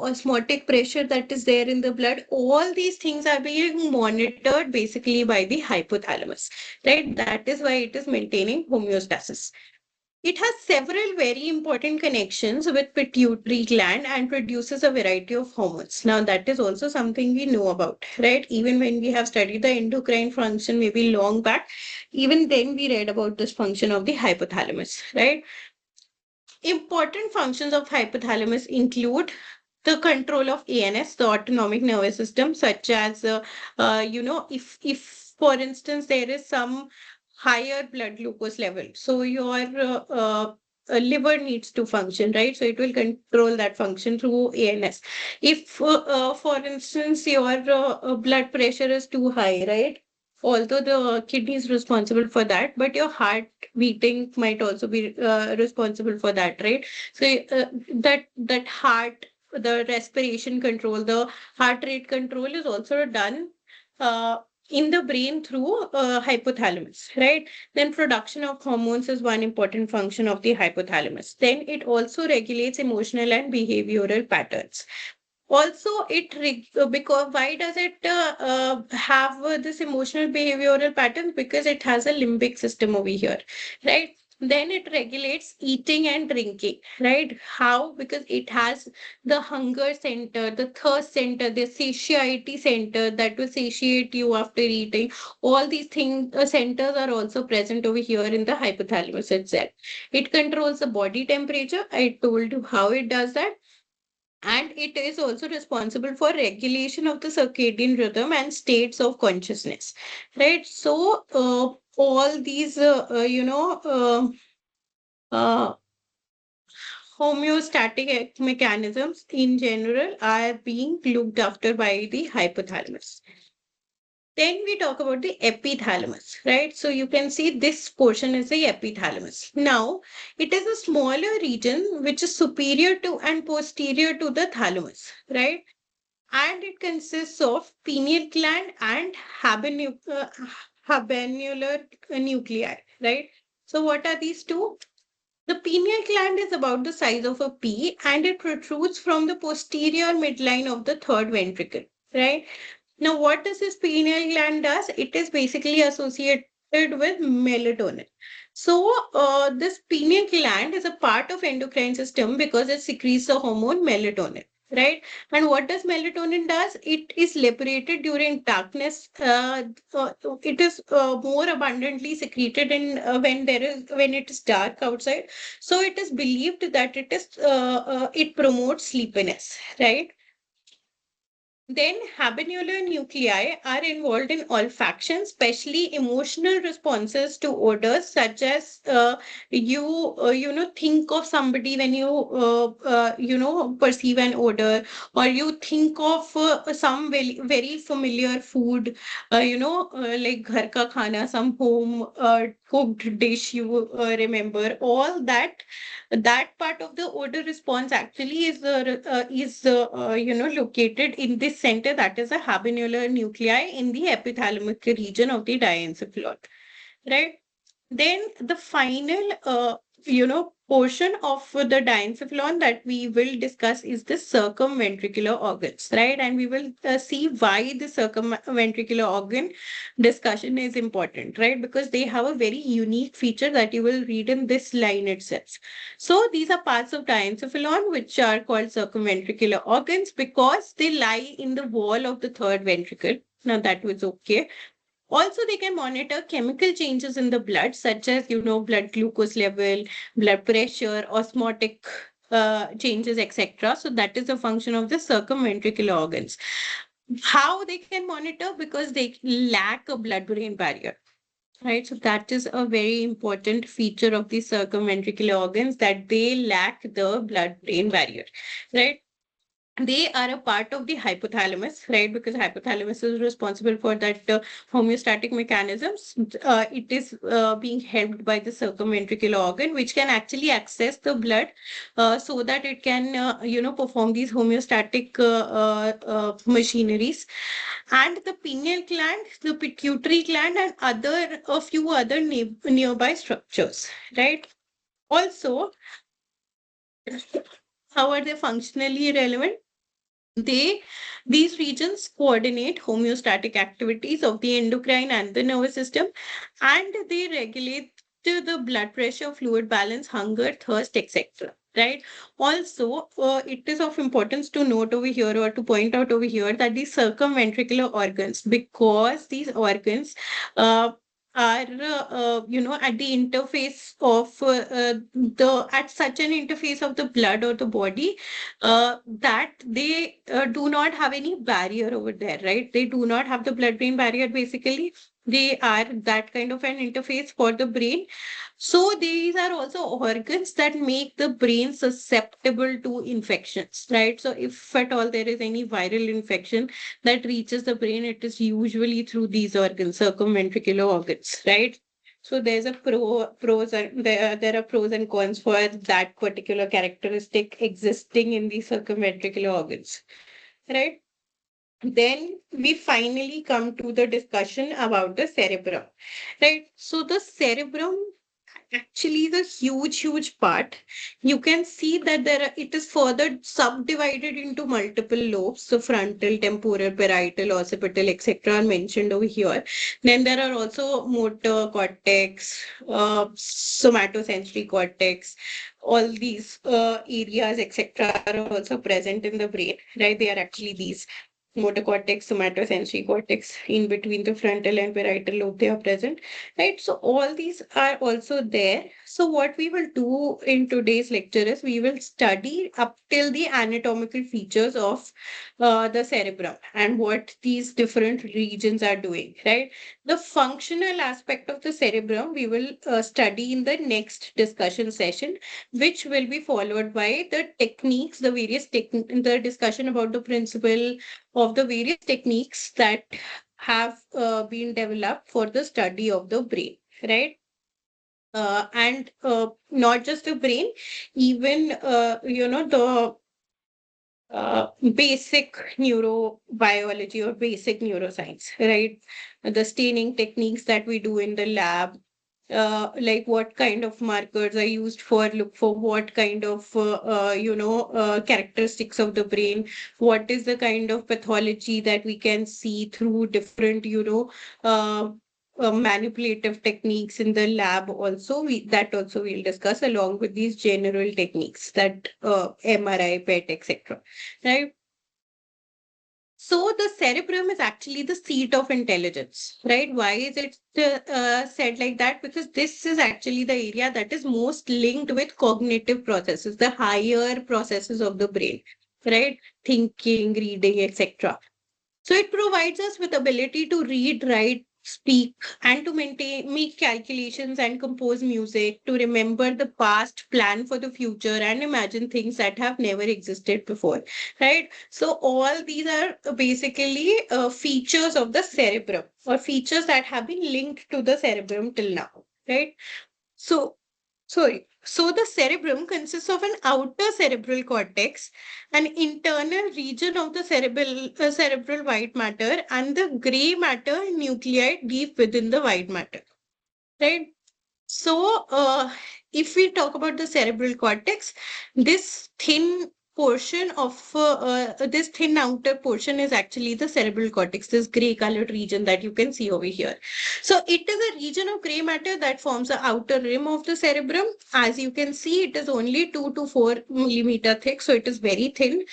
Speaker 1: osmotic pressure that is there in the blood. All these things are being monitored basically by the hypothalamus, right? That is why it is maintaining homeostasis. It has several very important connections with pituitary gland and produces a variety of hormones. Now, that is also something we know about, right? Even when we have studied the endocrine function, maybe long back, even then we read about this function of the hypothalamus, right? Important functions of hypothalamus include the control of ANS, the autonomic nervous system, such as, if for instance there is some higher blood glucose level, so your liver needs to function, right? So it will control that function through ANS. If, for instance, your blood pressure is too high, right? Although the kidney is responsible for that, but your heart beating might also be responsible for that, right? So that heart, the respiration control, the heart rate control is also done uh, in the brain through hypothalamus, right? Then production of hormones is one important function of the hypothalamus. Then it also regulates emotional and behavioral patterns. Also, because why does it have this emotional behavioral patterns? Because it has a limbic system over here, right? Then it regulates eating and drinking, right? How? Because it has the hunger center, the thirst center, the satiety center that will satiate you after eating. All these things, centers are also present over here in the hypothalamus itself. It controls the body temperature. I told you how it does that, and it is also responsible for regulation of the circadian rhythm and states of consciousness, right? So all these uh, homeostatic mechanisms in general are being looked after by the hypothalamus. Then we talk about the epithalamus, right? So you can see this portion is the epithalamus. Now, it is a smaller region which is superior to and posterior to the thalamus, right? And it consists of pineal gland and habenular nuclei, right? So what are these two? The pineal gland is about the size of a pea and it protrudes from the posterior midline of the third ventricle, right? Now, what does this pineal gland does? It is basically associated with melatonin. So, this pineal gland is a part of endocrine system because it secretes the hormone melatonin, right? And what does melatonin does? It is liberated during darkness. It is more abundantly secreted in when it is dark outside. So, it is believed that it promotes sleepiness, right? Then habenular nuclei are involved in olfaction, especially emotional responses to odors, such as think of somebody when you perceive an odor, or you think of some very familiar food, like ghar ka khana, some home cooked dish you remember, all that part of the odor response actually is located in this center, that is a habenular nuclei in the epithalamic region of the diencephalon, right? Then the final, portion of the diencephalon that we will discuss is the circumventricular organs, right? And we will see why the circumventricular organ discussion is important, right? Because they have a very unique feature that you will read in this line itself. So these are parts of diencephalon which are called circumventricular organs because they lie in the wall of the third ventricle. Now that was okay. Also, they can monitor chemical changes in the blood, such as, blood glucose level, blood pressure, osmotic changes, etc. So that is a function of the circumventricular organs. How they can monitor? Because they lack a blood-brain barrier. Right, so that is a very important feature of the circumventricular organs, that they lack the blood-brain barrier, right? They are a part of the hypothalamus, right? Because hypothalamus is responsible for that homeostatic mechanisms. It is being helped by the circumventricular organ, which can actually access the blood so that it can, perform these homeostatic machineries. And the pineal gland, the pituitary gland, and a few other nearby structures, right? Also, how are they functionally relevant? They These regions coordinate homeostatic activities of the endocrine and the nervous system, and they regulate the blood pressure, fluid balance, hunger, thirst, etc. Right. Also, it is of importance to note over here, or to point out over here, that these circumventricular organs, because these organs uh, are at the interface of the at such an interface of the blood or the body, that they do not have any barrier over there, right? They do not have the blood-brain barrier, basically. They are that kind of an interface for the brain. So these are also organs that make the brain susceptible to infections, right? So if at all there is any viral infection that reaches the brain, it is usually through these organs, circumventricular organs, right? So there's a pros and there are pros and cons for that particular characteristic existing in the circumventricular organs, right? Then we finally come to the discussion about the cerebrum, right? So the cerebrum actually is a huge part. You can see that it is further subdivided into multiple lobes. So frontal, temporal, parietal, occipital, etc. are mentioned over here. Then there are also motor cortex, somatosensory cortex. All these areas, etc., are also present in the brain, right? They are actually these motor cortex, somatosensory cortex, in between the frontal and parietal lobe, they are present, right? So all these are also there. So what we will do in today's lecture is we will study up till the anatomical features of the cerebrum and what these different regions are doing, right? The functional aspect of the cerebrum we will study in the next discussion session, which will be followed by the techniques, the discussion about the principle of the various techniques that have been developed for the study of the brain, right? And not just the brain, even the basic neurobiology or basic neuroscience, right? The staining techniques that we do in the lab, like what kind of markers are used for look for what kind of characteristics of the brain, what is the kind of pathology that we can see through different manipulative techniques in the lab. Also that also we'll discuss along with these general techniques, that MRI, PET, etc., right? So the cerebrum is actually the seat of intelligence, right? Why is it said like that? Because this is actually the area that is most linked with cognitive processes, the higher processes of the brain, right? Thinking, reading, etc. So it provides us with ability to read, write, speak, and to make calculations and compose music, to remember the past, plan for the future, and imagine things that have never existed before, right? So all these are basically features of the cerebrum, or features that have been linked to the cerebrum till now. right? So, sorry. So the cerebrum consists of an outer cerebral cortex, an internal region of the cerebral white matter, and the gray matter nuclei deep within the white matter, right? So, if we talk about the cerebral cortex, this thin this thin outer portion is actually the cerebral cortex, this gray colored region that you can see over here. So, it is a region of gray matter that forms the outer rim of the cerebrum. As you can see, it is only 2 to 4 millimeter thick, so it is very thin.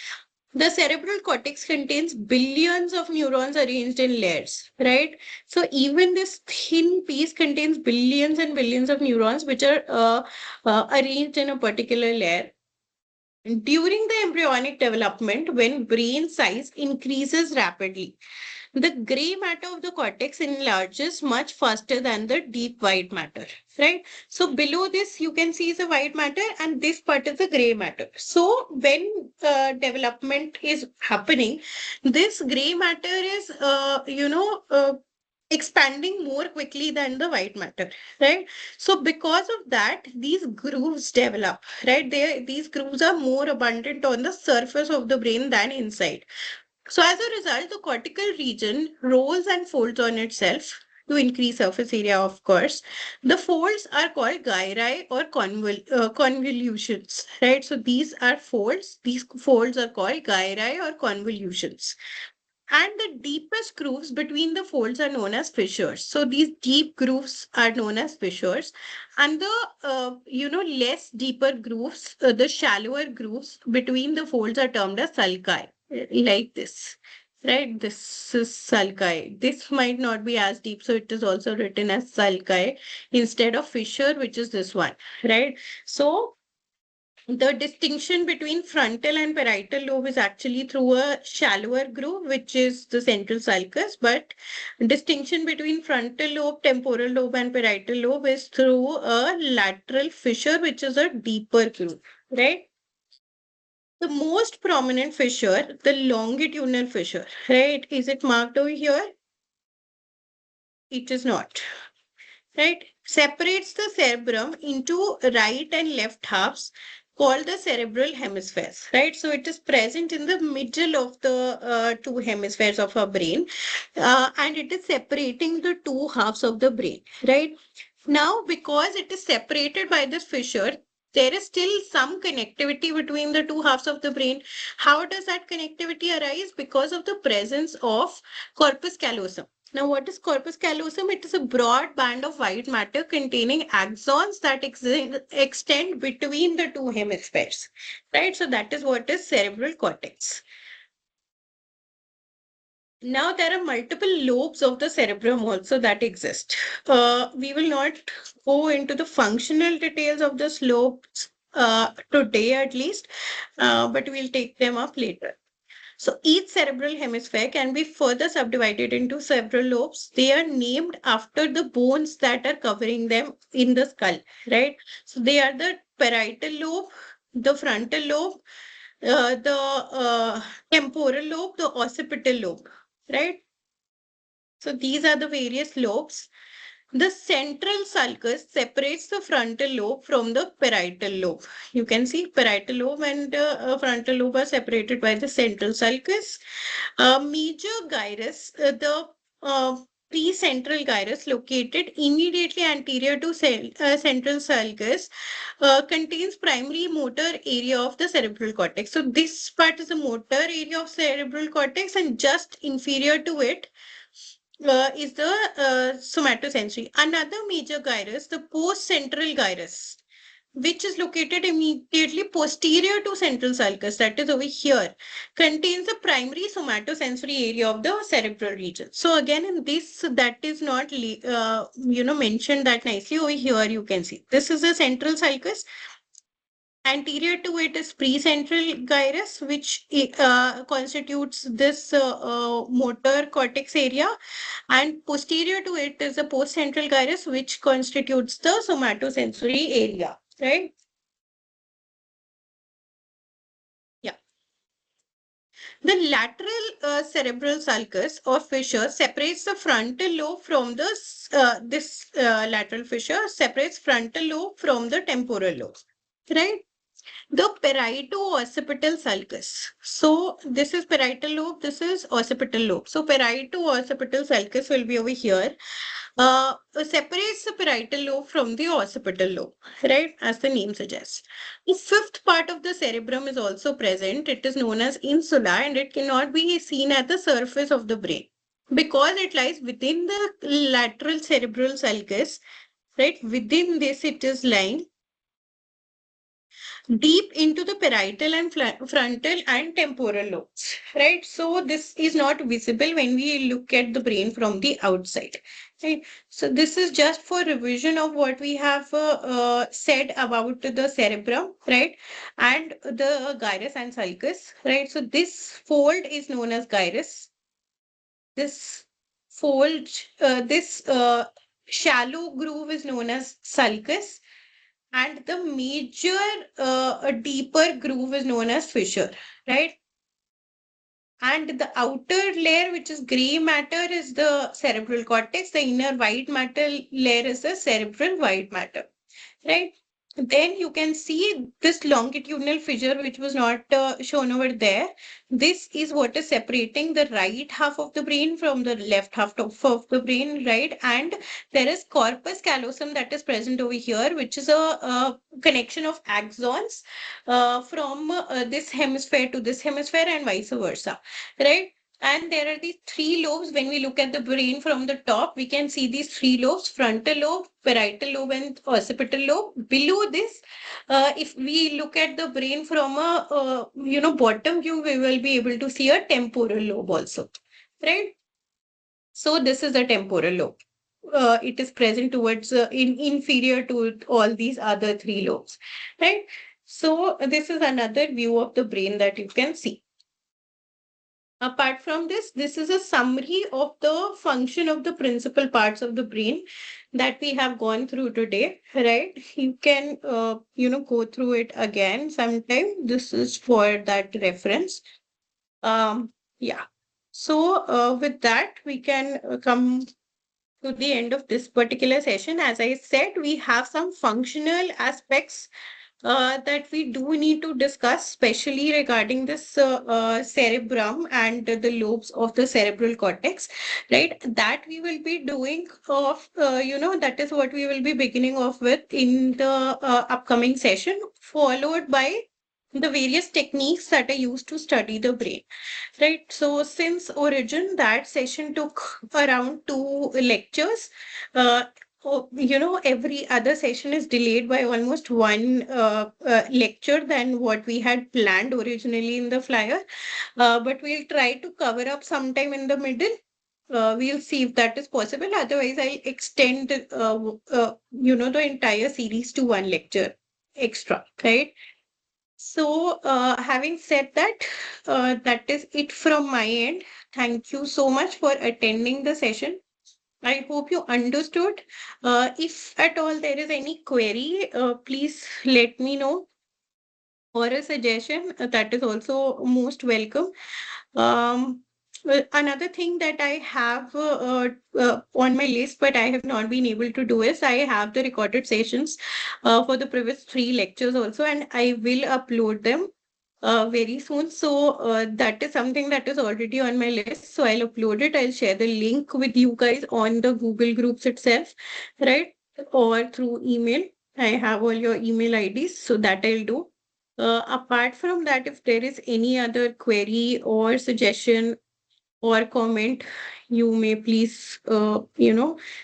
Speaker 1: The cerebral cortex contains billions of neurons arranged in layers, right? So even this thin piece contains billions and billions of neurons which are arranged in a particular layer. During the embryonic development, when brain size increases rapidly, the gray matter of the cortex enlarges much faster than the deep white matter, right? So below this, you can see the white matter, and this part is the gray matter. So when development is happening, this gray matter is, expanding more quickly than the white matter, right? So because of that, these grooves develop, right? These grooves are more abundant on the surface of the brain than inside. So as a result, the cortical region rolls and folds on itself to increase surface area, of course. The folds are called gyri or convolutions, right? So these are folds. These folds are called gyri or convolutions. And the deepest grooves between the folds are known as fissures. So these deep grooves are known as fissures, and the less deeper grooves, the shallower grooves between the folds are termed as sulci, like this. Right, this is sulci. This might not be as deep, so it is also written as sulci instead of fissure, which is this one. Right, so the distinction between frontal and parietal lobe is actually through a shallower groove, which is the central sulcus, but distinction between frontal lobe, temporal lobe, and parietal lobe is through a lateral fissure, which is a deeper groove, right? The most prominent fissure, the longitudinal fissure, right? Is it marked over here? It is not. Right? Separates the cerebrum into right and left halves called the cerebral hemispheres, right? So it is present in the middle of the two hemispheres of our brain, and it is separating the two halves of the brain, right? Now, because it is separated by this fissure, there is still some connectivity between the two halves of the brain. How does that connectivity arise? Because of the presence of corpus callosum. Now, what is corpus callosum? It is a broad band of white matter containing axons that extend between the two hemispheres, right? So that is what is cerebral cortex. Now, there are multiple lobes of the cerebrum also that exist. We will not go into the functional details of the lobes today, at least, but we'll take them up later. So each cerebral hemisphere can be further subdivided into several lobes. They are named after the bones that are covering them in the skull, right? So they are the parietal lobe, the frontal lobe, the temporal lobe, the occipital lobe, right? So these are the various lobes. The central sulcus separates the frontal lobe from the parietal lobe. You can see parietal lobe and frontal lobe are separated by the central sulcus. Major gyrus, the precentral gyrus located immediately anterior to central sulcus, contains primary motor area of the cerebral cortex. So this part is the motor area of cerebral cortex, and just inferior to it is the somatosensory. Another major gyrus, the postcentral gyrus, which is located immediately posterior to central sulcus, that is over here, contains the primary somatosensory area of the cerebral region. So again, in this, that is not mentioned that nicely. Over here, you can see this is the central sulcus. Anterior to it is precentral gyrus, which constitutes this motor cortex area, and posterior to it is the postcentral gyrus, which constitutes the somatosensory area, right? Yeah. The lateral cerebral sulcus or fissure separates the frontal lobe from this lateral fissure separates frontal lobe from the temporal lobe, right? The parieto-occipital sulcus. So this is parietal lobe, this is occipital lobe. So parieto-occipital sulcus will be over here. Separates the parietal lobe from the occipital lobe, right? As the name suggests. The fifth part of the cerebrum is also present. It is known as insula and it cannot be seen at the surface of the brain because it lies within the lateral cerebral sulcus, right? Within this, it is lying deep into the parietal and frontal and temporal lobes, right? So this is not visible when we look at the brain from the outside, right? So this is just for revision of what we have said about the cerebrum, right? And the gyrus and sulcus, right? So this fold is known as gyrus. This fold, this shallow groove is known as sulcus and the major a deeper groove is known as fissure, right? And the outer layer, which is gray matter, is the cerebral cortex. The inner white matter layer is the cerebral white matter, right? Then you can see this longitudinal fissure, which was not shown over there. This is what is separating the right half of the brain from the left half of the brain, right? And there is corpus callosum that is present over here, which is a connection of axons from this hemisphere to this hemisphere and vice versa, right? And there are these three lobes. When we look at the brain from the top, we can see these three lobes: frontal lobe, parietal lobe, and occipital lobe. Below this, if we look at the brain from a bottom view, we will be able to see a temporal lobe also, right? So this is the temporal lobe. It is present towards inferior to all these other three lobes, right? So this is another view of the brain that you can see. Apart from this, this is a summary of the function of the principal parts of the brain that we have gone through today, right? You can, go through it again sometime. This is for that reference. Yeah. So with that, we can come to the end of this particular session. As I said, we have some functional aspects that we do need to discuss, especially regarding this cerebrum and the lobes of the cerebral cortex, right? That we will be doing that is what we will be beginning off with in the upcoming session, followed by the various techniques that are used to study the brain, right? So since origin, that session took around 2 lectures. Every other session is delayed by almost one lecture than what we had planned originally in the flyer. But we'll try to cover up sometime in the middle. We'll see if that is possible. Otherwise, I'll extend, the entire series to one lecture extra, right? So, having said that, that is it from my end. Thank you so much for attending the session. I hope you understood. If at all there is any query, please let me know, or a suggestion. That is also most welcome. Another thing that I have on my list, but I have not been able to do is I have the recorded sessions for the previous 3 lectures also, and I will upload them very soon. So that is something that is already on my list. So I'll upload it. I'll share the link with you guys on the Google Groups itself, right? Or through email. I have all your email IDs, so that I'll do. Apart from that, if there is any other query or suggestion or comment, you may please,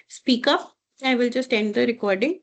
Speaker 1: speak up. I will just end the recording.